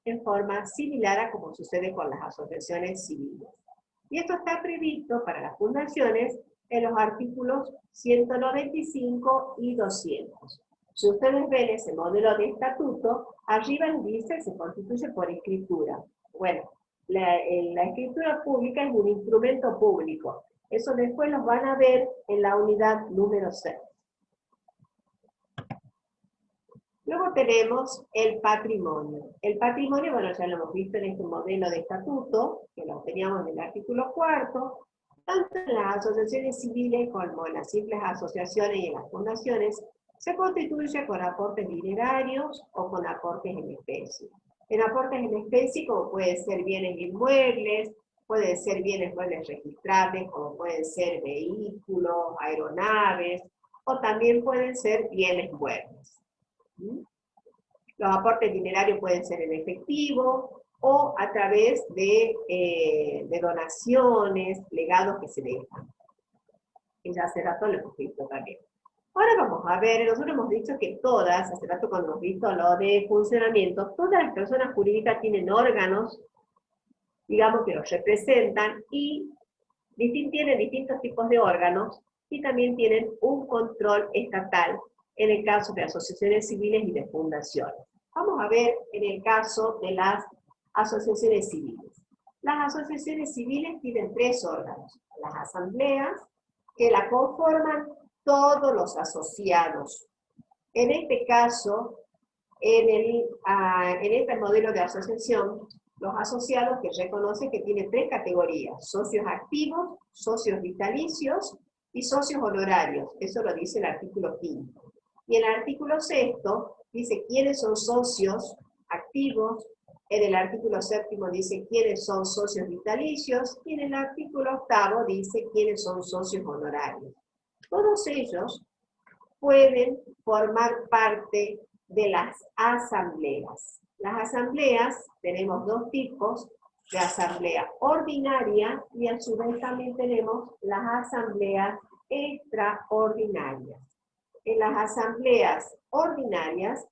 en forma similar a como sucede con las asociaciones civiles. Y esto está previsto para las fundaciones en los artículos 195 y 200. Si ustedes ven ese modelo de estatuto, arriba dice se constituye por escritura. Bueno, la escritura pública es un instrumento público. Eso después lo van a ver en la unidad número 6. Luego tenemos el patrimonio. El patrimonio, bueno, ya lo hemos visto en este modelo de estatuto, que lo teníamos en el artículo 4, tanto en las asociaciones civiles como en las simples asociaciones y en las fundaciones, se constituye con aportes dinerarios o con aportes en especie. En aportes en especie, como pueden ser bienes inmuebles, pueden ser bienes muebles registrables, como pueden ser vehículos, aeronaves, o también pueden ser bienes muebles. Los aportes dinerarios pueden ser en efectivo, o a través de donaciones, legados que se dejan. Y ya hace rato lo hemos visto también. Ahora vamos a ver, nosotros hemos dicho que todas, hace rato cuando hemos visto lo de funcionamiento, todas las personas jurídicas tienen órganos, digamos, que los representan y tienen distintos tipos de órganos y también tienen un control estatal en el caso de asociaciones civiles y de fundaciones. Vamos a ver en el caso de las asociaciones civiles. Las asociaciones civiles tienen tres órganos. Las asambleas, que la conforman todos los asociados. En este caso, en este modelo de asociación, los asociados que reconocen que tienen tres categorías: socios activos, socios vitalicios y socios honorarios. Eso lo dice el artículo 5. Y el artículo 6 dice quiénes son socios activos, en el artículo 7 dice quiénes son socios vitalicios, y en el artículo 8 dice quiénes son socios honorarios. Todos ellos pueden formar parte de las asambleas. Las asambleas, tenemos dos tipos, de asamblea ordinaria y a su vez también tenemos las asambleas extraordinarias. En las asambleas ordinarias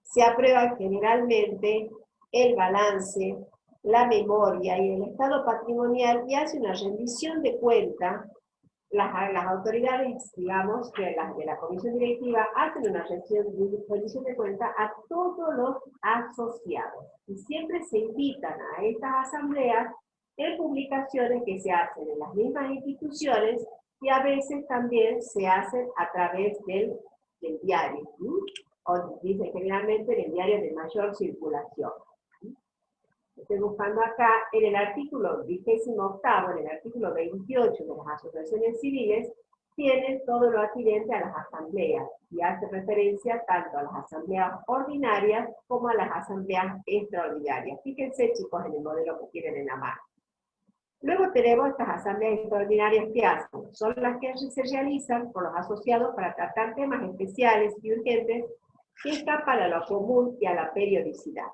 se aprueba generalmente el balance, la memoria y el estado patrimonial y hace una rendición de cuenta. Las autoridades, digamos, de la comisión directiva hacen una rendición de cuenta a todos los asociados. Y siempre se invitan a estas asambleas en publicaciones que se hacen en las mismas instituciones y a veces también se hacen a través del diario. O dice generalmente en el diario de mayor circulación. Estoy buscando acá en el artículo 28, en el artículo 28 de las asociaciones civiles, tienen todo lo atinente a las asambleas y hace referencia tanto a las asambleas ordinarias como a las asambleas extraordinarias. Fíjense, chicos, en el modelo que tienen en la mano. Luego tenemos estas asambleas extraordinarias que hacen. Son las que se realizan por los asociados para tratar temas especiales y urgentes que escapan a lo común y a la periodicidad.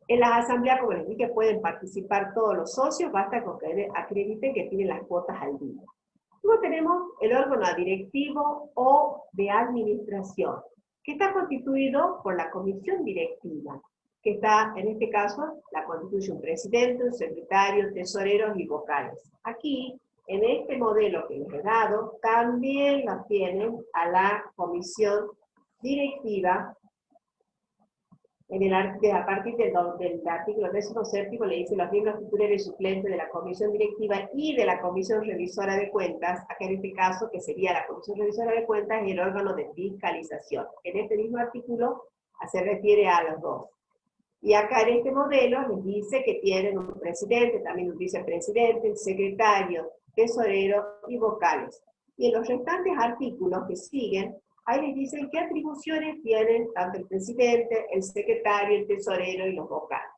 En las asambleas, como les dije, pueden participar todos los socios, basta con que acrediten que tienen las cuotas al día. Luego tenemos el órgano directivo o de administración, que está constituido por la comisión directiva, que está, en este caso, la constituye un presidente, un secretario, tesoreros y vocales. Aquí, en este modelo que les he dado, también la tienen a la comisión directiva. A partir del artículo 17 le dice los miembros titulares y suplentes de la comisión directiva y de la comisión revisora de cuentas, acá en este caso que sería la comisión revisora de cuentas y el órgano de fiscalización. En este mismo artículo se refiere a los dos. Y acá en este modelo les dice que tienen un presidente, también un vicepresidente, un secretario, tesorero y vocales. Y en los restantes artículos que siguen, ahí les dicen qué atribuciones tienen tanto el presidente, el secretario, el tesorero y los vocales.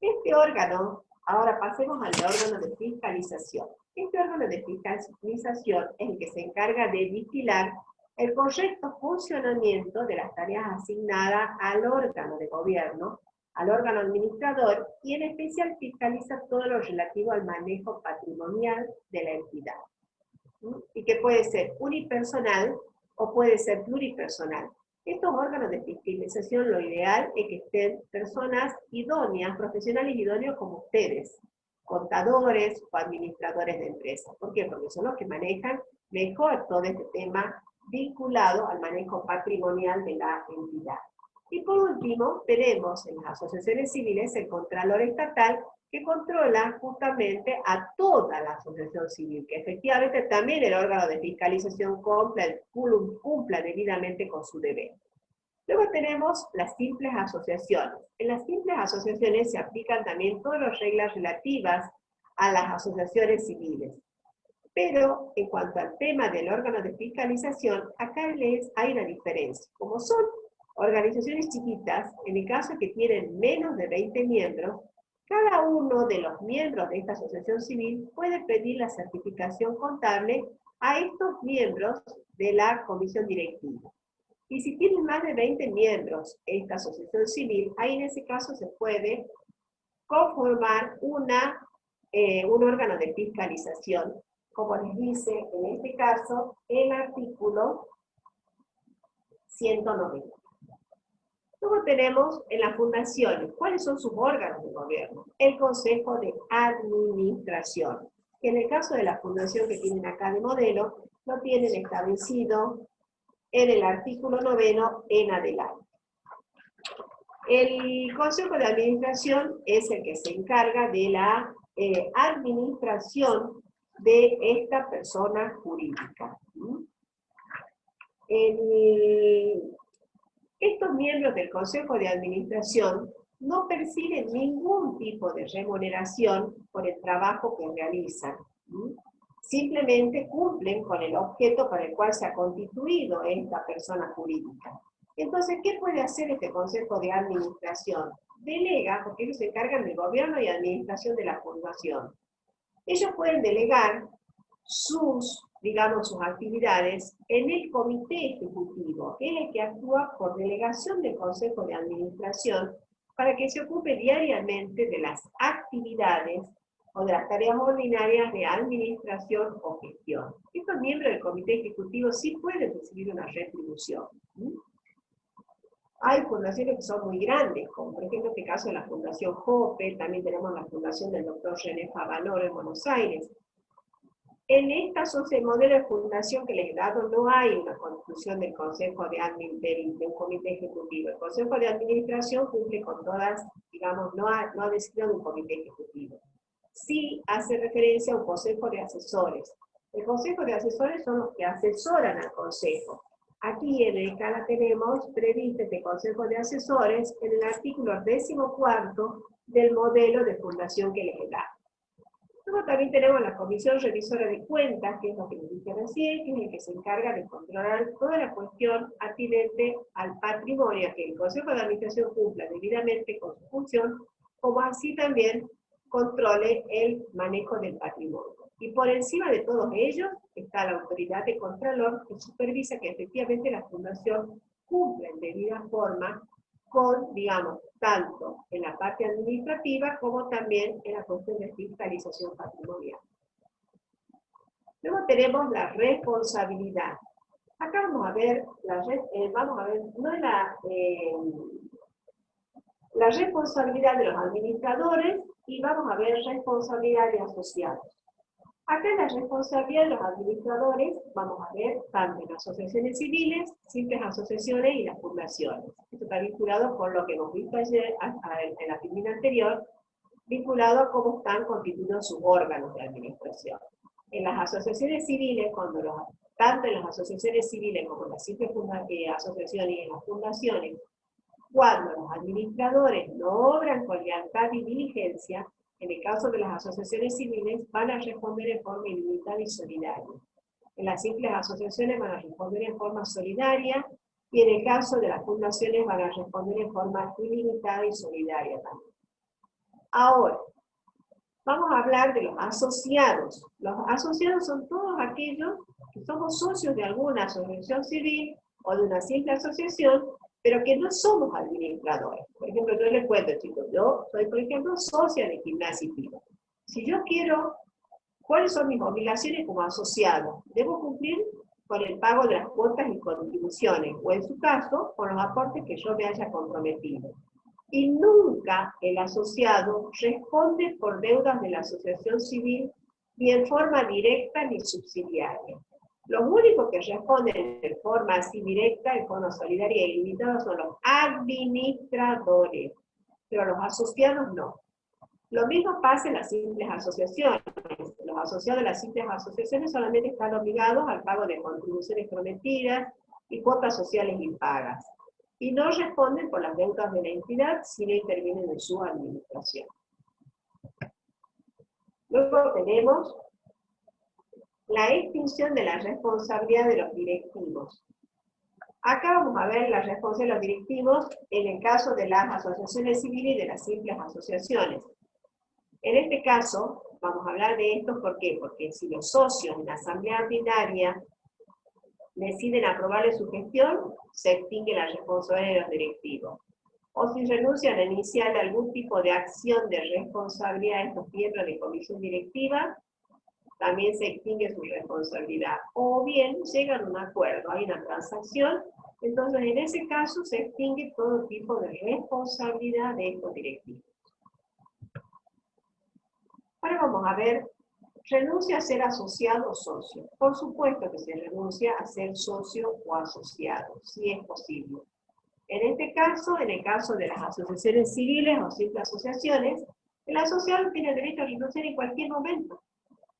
Este órgano, ahora pasemos al órgano de fiscalización. Este órgano de fiscalización es el que se encarga de vigilar el correcto funcionamiento de las tareas asignadas al órgano de gobierno, al órgano administrador, y en especial fiscaliza todo lo relativo al manejo patrimonial de la entidad. Y que puede ser unipersonal o puede ser pluripersonal. Estos órganos de fiscalización, lo ideal es que estén personas idóneas, profesionales idóneos como ustedes, contadores o administradores de empresas. ¿Por qué? Porque son los que manejan mejor todo este tema vinculado al manejo patrimonial de la entidad. Y por último, tenemos en las asociaciones civiles el Contralor Estatal, que controla justamente a toda la asociación civil, que efectivamente también el órgano de fiscalización cumpla debidamente con su deber. Luego tenemos las simples asociaciones. En las simples asociaciones se aplican también todas las reglas relativas a las asociaciones civiles. Pero en cuanto al tema del órgano de fiscalización, acá hay una diferencia. Como son organizaciones chiquitas, en el caso que tienen menos de 20 miembros, cada uno de los miembros de esta asociación civil puede pedir la certificación contable a estos miembros de la comisión directiva. Y si tienen más de 20 miembros esta asociación civil, ahí en ese caso se puede conformar un órgano de fiscalización, como les dice en este caso el artículo 190. Luego tenemos en las fundaciones, ¿cuáles son sus órganos de gobierno? El Consejo de Administración, que en el caso de la fundación que tienen acá de modelo, lo tienen establecido en el artículo 9 en adelante. El Consejo de Administración es el que se encarga de la administración de esta persona jurídica. Estos miembros del Consejo de Administración no perciben ningún tipo de remuneración por el trabajo que realizan. Simplemente cumplen con el objeto para el cual se ha constituido esta persona jurídica. Entonces, ¿qué puede hacer este Consejo de Administración? Delega, porque ellos se encargan del gobierno y administración de la fundación. Ellos pueden delegar sus actividades en el comité ejecutivo, que es el que actúa por delegación del Consejo de Administración para que se ocupe diariamente de las actividades o de las tareas ordinarias de administración o gestión. Estos miembros del comité ejecutivo sí pueden recibir una retribución. Hay fundaciones que son muy grandes, como por ejemplo este caso de la Fundación Jope, también tenemos la fundación del doctor René Favaloro en Buenos Aires. En esta modelo de fundación que les he dado no hay una constitución del Consejo de un comité ejecutivo. El Consejo de Administración cumple con todas, no ha decidido un comité ejecutivo. Sí hace referencia a un consejo de asesores. El consejo de asesores son los que asesoran al consejo. Aquí en el CALA tenemos previsto este consejo de asesores en el artículo 14 del modelo de fundación que les he dado. Luego también tenemos la Comisión Revisora de Cuentas, que es lo que les dije recién, que es el que se encarga de controlar toda la cuestión atinente al patrimonio, que el Consejo de Administración cumpla debidamente con su función, como así también controle el manejo del patrimonio. Y por encima de todos ellos está la autoridad de Contralor, que supervisa que efectivamente la fundación cumpla en debida forma con, tanto en la parte administrativa como también en la cuestión de fiscalización patrimonial. Luego tenemos la responsabilidad. Acá vamos a ver, la responsabilidad de los administradores y vamos a ver responsabilidad de asociados. Acá en la responsabilidad de los administradores vamos a ver tanto en asociaciones civiles, simples asociaciones y las fundaciones. Esto está vinculado con lo que hemos visto ayer en la filmina anterior, vinculado a cómo están constituidos sus órganos de administración. En las asociaciones civiles, tanto en las asociaciones civiles como en las simples asociaciones y en las fundaciones, cuando los administradores no obran con lealtad y diligencia, en el caso de las asociaciones civiles, van a responder en forma ilimitada y solidaria. En las simples asociaciones van a responder en forma solidaria, y en el caso de las fundaciones van a responder en forma ilimitada y solidaria también. Ahora, vamos a hablar de los asociados. Los asociados son todos aquellos que somos socios de alguna asociación civil o de una simple asociación, pero que no somos administradores. Por ejemplo, yo les cuento, chicos, yo soy, por ejemplo, socia de Gimnasia y Tiro. Si yo quiero, ¿cuáles son mis obligaciones como asociado? Debo cumplir con el pago de las cuotas y contribuciones, o en su caso, con los aportes que yo me haya comprometido. Y nunca el asociado responde por deudas de la asociación civil, ni en forma directa ni subsidiaria. Los únicos que responden de forma así directa, de forma solidaria y limitada, son los administradores, pero los asociados no. Lo mismo pasa en las simples asociaciones. Los asociados de las simples asociaciones solamente están obligados al pago de contribuciones prometidas y cuotas sociales impagas, y no responden por las deudas de la entidad si no intervienen en su administración. Luego tenemos la extinción de la responsabilidad de los directivos. Acá vamos a ver la responsabilidad de los directivos en el caso de las asociaciones civiles y de las simples asociaciones. En este caso, vamos a hablar de esto, ¿por qué? Porque si los socios en la asamblea ordinaria deciden aprobarle su gestión, se extingue la responsabilidad de los directivos. O si renuncian a iniciar algún tipo de acción de responsabilidad de estos miembros de comisión directiva, también se extingue su responsabilidad. O bien llegan a un acuerdo, hay una transacción, entonces en ese caso se extingue todo tipo de responsabilidad de estos directivos. Ahora vamos a ver, renuncia a ser asociado o socio. Por supuesto que se renuncia a ser socio o asociado, si es posible. En este caso, en el caso de las asociaciones civiles o simples asociaciones, el asociado tiene derecho a renunciar en cualquier momento.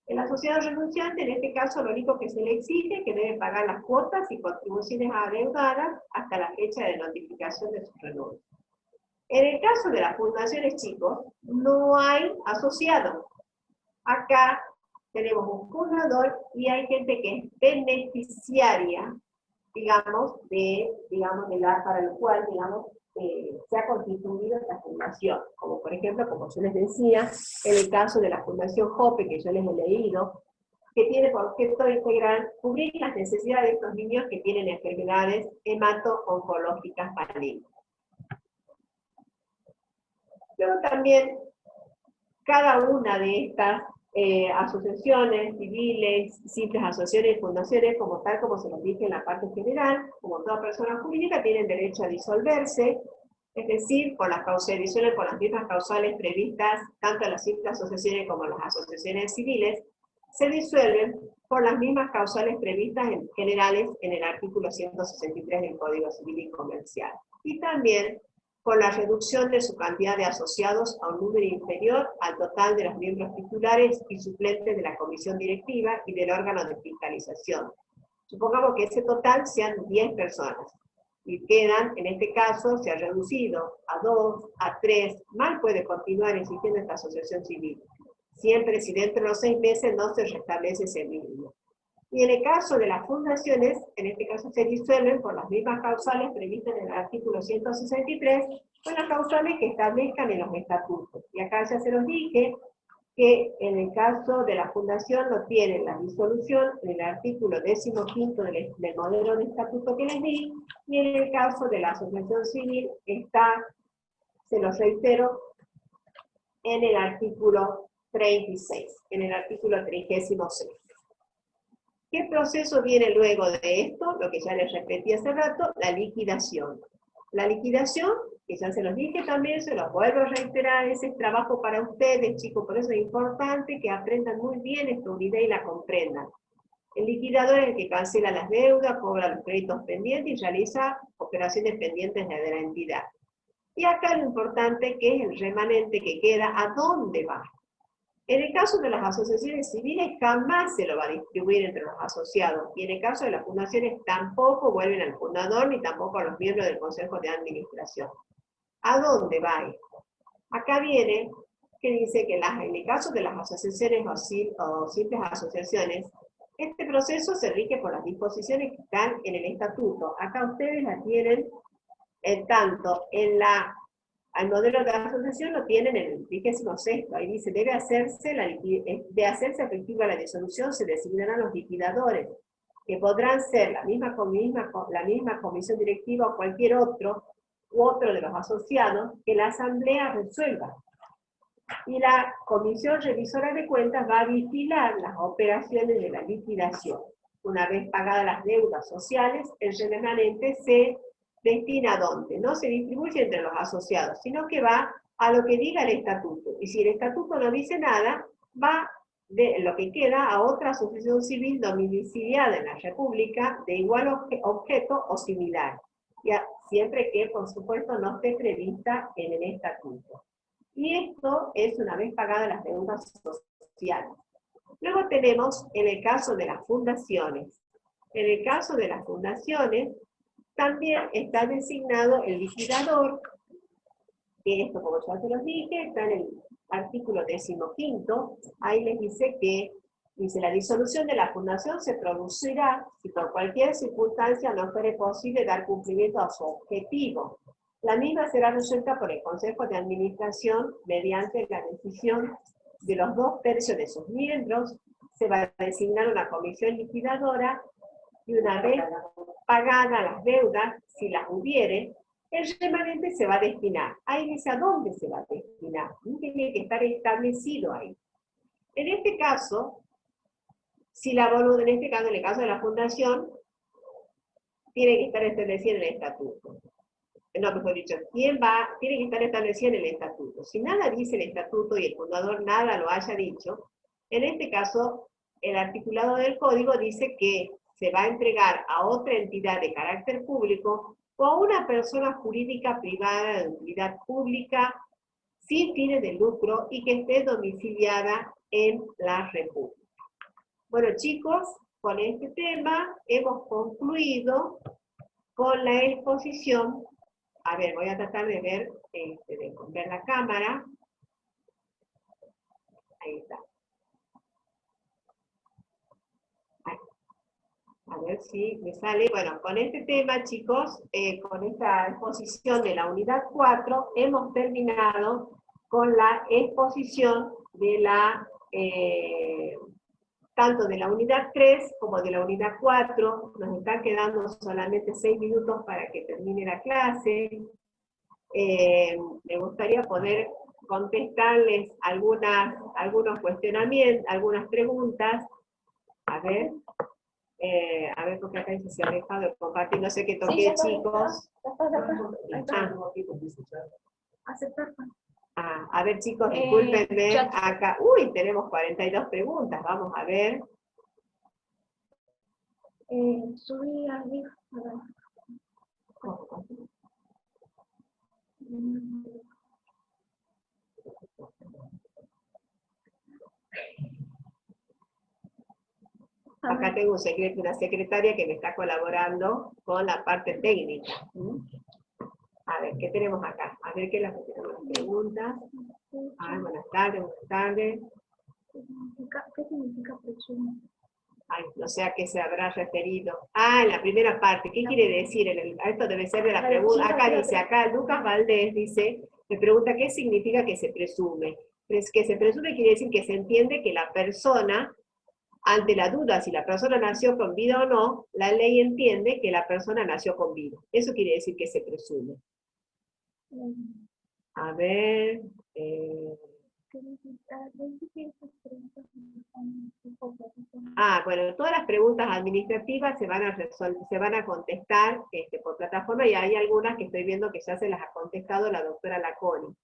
El asociado renunciante, en este caso, lo único que se le exige es que debe pagar las cuotas y contribuciones adeudadas hasta la fecha de notificación de su renuncia. En el caso de las fundaciones, chicos, no hay asociado. Acá tenemos un fundador y hay gente que es beneficiaria, para el cual, se ha constituido esta fundación. Como por ejemplo, como yo les decía, en el caso de la Fundación Jope, que yo les he leído, que tiene por objeto integral cubrir las necesidades de estos niños que tienen enfermedades hemato-oncológicas malignas. Luego también, cada una de estas asociaciones civiles, simples asociaciones y fundaciones, como se los dije en la parte general, como toda persona jurídica, tienen derecho a disolverse, es decir, por las causalizaciones, por las mismas causales previstas, tanto en las simples asociaciones como en las asociaciones civiles, se disuelven por las mismas causales previstas en generales en el artículo 163 del Código Civil y Comercial. Y también por la reducción de su cantidad de asociados a un número inferior al total de los miembros titulares y suplentes de la comisión directiva y del órgano de fiscalización. Supongamos que ese total sean 10 personas, y quedan, en este caso, se ha reducido a 2, a 3, mal puede continuar existiendo esta asociación civil, siempre si dentro de los 6 meses no se restablece ese mínimo. Y en el caso de las fundaciones, en este caso se disuelven por las mismas causales previstas en el artículo 163, con las causales que establezcan en los estatutos. Y acá ya se los dije que en el caso de la fundación lo tienen la disolución en el artículo 15 del modelo de estatuto que les di, y en el caso de la asociación civil está, se los reitero, en el artículo 36, en el artículo 36. ¿Qué proceso viene luego de esto? Lo que ya les repetí hace rato, la liquidación. La liquidación, que ya se los dije también, se los vuelvo a reiterar, ese es trabajo para ustedes, chicos, por eso es importante que aprendan muy bien esta unidad y la comprendan. El liquidador es el que cancela las deudas, cobra los créditos pendientes y realiza operaciones pendientes de la entidad. Y acá lo importante que es el remanente que queda, ¿a dónde va? En el caso de las asociaciones civiles jamás se lo va a distribuir entre los asociados, y en el caso de las fundaciones tampoco vuelven al fundador ni tampoco a los miembros del Consejo de Administración. ¿A dónde va esto? Acá viene que dice que en el caso de las asociaciones o simples asociaciones, este proceso se rige por las disposiciones que están en el estatuto. Acá ustedes la tienen tanto en al modelo de asociación lo tienen en el 26º, ahí dice, debe hacerse efectiva la disolución, se designarán los liquidadores, que podrán ser la misma comisión directiva o cualquier otro de los asociados que la asamblea resuelva. Y la comisión revisora de cuentas va a vigilar las operaciones de la liquidación. Una vez pagadas las deudas sociales, el remanente se destina a dónde, no se distribuye entre los asociados, sino que va a lo que diga el estatuto. Y si el estatuto no dice nada, va de lo que queda a otra asociación civil domiciliada en la República de igual objeto o similar, siempre que, por supuesto, no esté prevista en el estatuto. Y esto es una vez pagadas las deudas sociales. Luego tenemos en el caso de las fundaciones. En el caso de las fundaciones, también está designado el liquidador, que esto, como ya se los dije, está en el artículo 15, ahí les dice que, la disolución de la fundación se producirá si por cualquier circunstancia no fuere posible dar cumplimiento a su objetivo. La misma será resuelta por el Consejo de Administración mediante la decisión de los 2/3 de sus miembros. Se va a designar una comisión liquidadora Y una vez pagadas las deudas, si las hubiere, el remanente se va a destinar. Ahí dice a dónde se va a destinar. Tiene que estar establecido ahí. En este caso, en el caso de la fundación, tiene que estar establecido en el estatuto. No, mejor dicho, tiene que estar establecido en el estatuto. Si nada dice el estatuto y el fundador nada lo haya dicho, en este caso, el articulado del código dice que se va a entregar a otra entidad de carácter público o a una persona jurídica privada de utilidad pública sin fines de lucro y que esté domiciliada en la República. Bueno, chicos, con este tema hemos concluido con la exposición. A ver, voy a tratar de ver la cámara. Ahí está. A ver si me sale. Bueno, con este tema, chicos, con esta exposición de la unidad 4, hemos terminado con la exposición de tanto de la unidad 3 como de la unidad 4. Nos están quedando solamente 6 minutos para que termine la clase. Me gustaría poder contestarles algunos cuestionamientos, algunas preguntas. A ver, porque acá dice se ha dejado de compartir, no sé qué toqué, sí, chicos. A ver, chicos, discúlpenme, acá, tenemos 42 preguntas, vamos a ver. Subí arriba. Acá tengo una secretaria que me está colaborando con la parte técnica. A ver, ¿qué tenemos acá? A ver qué las preguntas. Buenas tardes, buenas tardes. ¿Qué significa presumo? No sé a qué se habrá referido. En la primera parte, ¿qué quiere decir? Esto debe ser de la pregunta. Acá Lucas Valdés me pregunta qué significa que se presume. Que se presume quiere decir que se entiende que la persona, ante la duda si la persona nació con vida o no, la ley entiende que la persona nació con vida. Eso quiere decir que se presume. A ver. Bueno, todas las preguntas administrativas se van a contestar por plataforma y hay algunas que estoy viendo que ya se las ha contestado la doctora Laconi.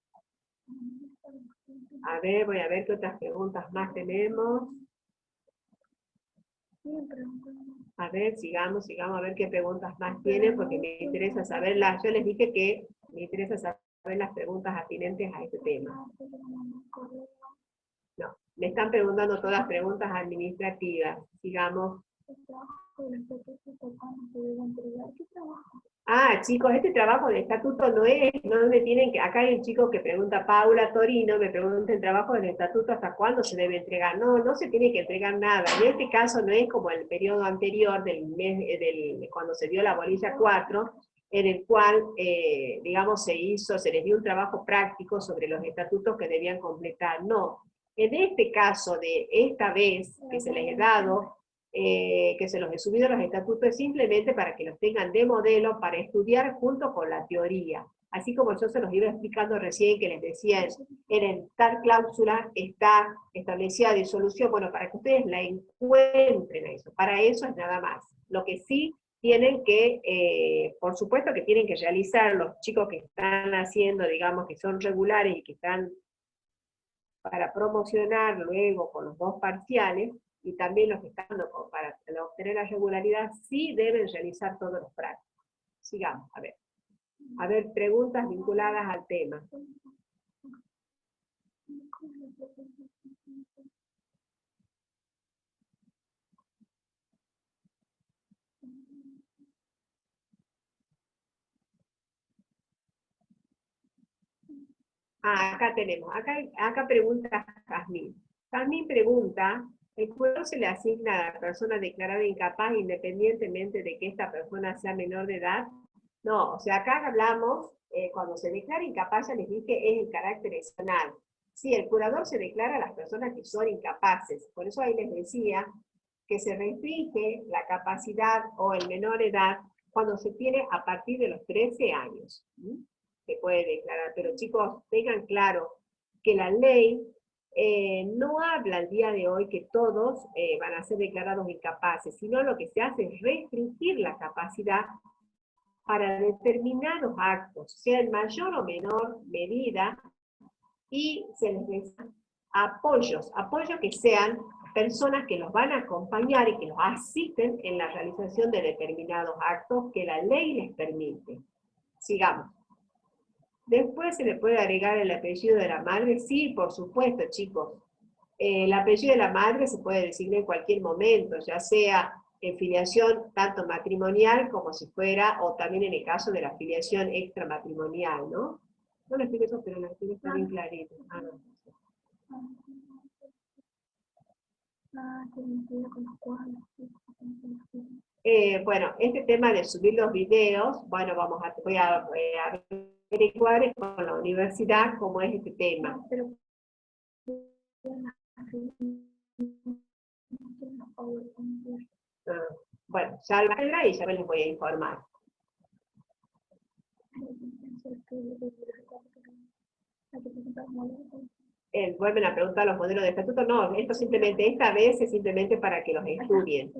A ver, voy a ver qué otras preguntas más tenemos. A ver, sigamos a ver qué preguntas más tienen, porque me interesa saberlas. Yo les dije que me interesa saber las preguntas atinentes a este tema. No, me están preguntando todas preguntas administrativas. Sigamos. Chicos, este trabajo de estatuto no me tienen que, acá hay un chico que pregunta, Paula Torino, me pregunta el trabajo del estatuto hasta cuándo se debe entregar. No se tiene que entregar nada. En este caso no es como el periodo anterior cuando se dio la bolilla 4, en el cual, digamos, se les dio un trabajo práctico sobre los estatutos que debían completar. No, en este caso de esta vez que se les ha dado, que se los he subido a los estatutos, es simplemente para que los tengan de modelo, para estudiar junto con la teoría. Así como yo se los iba explicando recién, que les decía, en tal cláusula está establecida disolución, bueno, para que ustedes la encuentren eso, para eso es nada más. Lo que sí tienen que, por supuesto que tienen que realizar los chicos que están haciendo, digamos, que son regulares y que están para promocionar luego con los 2 parciales, y también los que están para obtener la regularidad, sí deben realizar todos los prácticos. Sigamos, a ver. A ver, preguntas vinculadas al tema. Acá tenemos, acá pregunta Jazmín. Jazmín pregunta, ¿el cuidado se le asigna a la persona declarada incapaz independientemente de que esta persona sea menor de edad? No, o sea, acá hablamos, cuando se declara incapaz, ya les dije, es el carácter excepcional. Sí, el curador se declara a las personas que son incapaces. Por eso ahí les decía que se restringe la capacidad o en menor edad cuando se tiene a partir de los 13 años. Se puede declarar, pero chicos, tengan claro que la ley no habla al día de hoy que todos van a ser declarados incapaces, sino lo que se hace es restringir la capacidad para determinados actos, sea en mayor o menor medida, y se les da apoyos que sean personas que los van a acompañar y que los asisten en la realización de determinados actos que la ley les permite. Sigamos. Después se le puede agregar el apellido de la madre. Sí, por supuesto, chicos. El apellido de la madre se puede designar en cualquier momento, ya sea en filiación tanto matrimonial como si fuera, o también en el caso de la filiación extramatrimonial, ¿no? No lo explico eso, pero lo explico está bien clarito. Bueno, este tema de subir los videos, bueno, voy a averiguar con la universidad cómo es este tema. Bueno, ya lo tendrá y ya me les voy a informar. Vuelven a preguntar los modelos de estatuto. No, esto simplemente, esta vez es simplemente para que los estudien.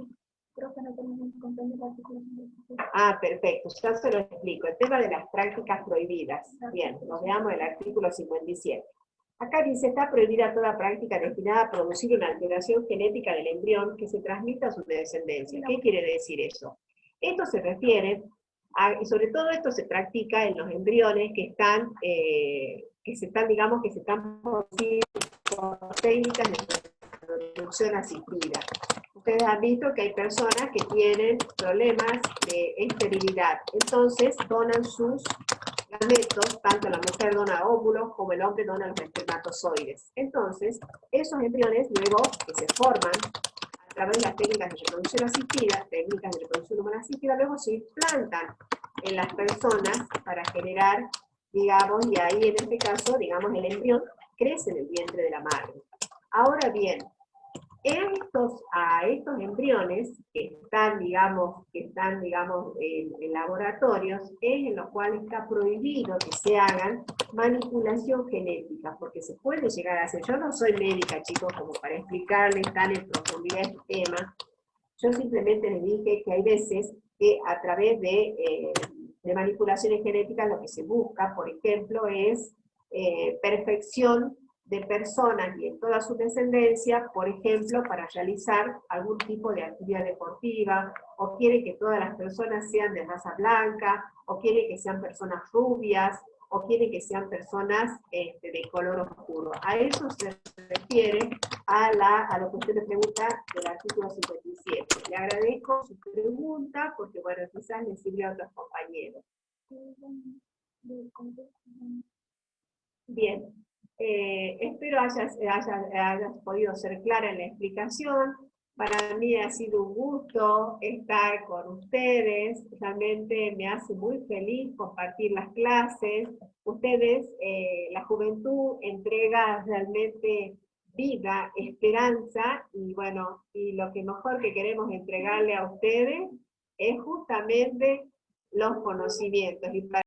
Ah, perfecto, ya se lo explico. El tema de las prácticas prohibidas. Bien, nos veamos el artículo 57. Acá dice, está prohibida toda práctica destinada a producir una alteración genética del embrión que se transmita a su descendencia. ¿Qué quiere decir eso? Esto se refiere a, y sobre todo esto se practica en los embriones que están producidos por técnicas de reproducción asistida. Ustedes han visto que hay personas que tienen problemas de esterilidad, entonces donan sus gametos, tanto la mujer dona óvulos como el hombre dona los espermatozoides. Entonces, esos embriones luego que se forman a través de las técnicas de reproducción asistida, técnicas de reproducción humana asistida, luego se implantan en las personas para generar, digamos, y ahí en este caso, digamos, el embrión crece en el vientre de la madre. Ahora bien, a estos embriones que están, digamos, en laboratorios, es en los cuales está prohibido que se hagan manipulación genética, porque se puede llegar a hacer. Yo no soy médica, chicos, como para explicarles tan en profundidad este tema. Yo simplemente les dije que hay veces que a través de manipulaciones genéticas lo que se busca, por ejemplo, es perfección de personas y en toda su descendencia, por ejemplo, para realizar algún tipo de actividad deportiva, o quiere que todas las personas sean de raza blanca, o quiere que sean personas rubias, o quiere que sean personas de color oscuro. A eso se refiere a lo que usted me pregunta del artículo 57. Le agradezco su pregunta, porque bueno, quizás le sirvió a otros compañeros. Bien. Espero hayas podido ser clara en la explicación. Para mí ha sido un gusto estar con ustedes. Realmente me hace muy feliz compartir las clases. Ustedes, la juventud, entrega realmente vida, esperanza, y bueno, y lo que mejor que queremos entregarle a ustedes es justamente los conocimientos. Y para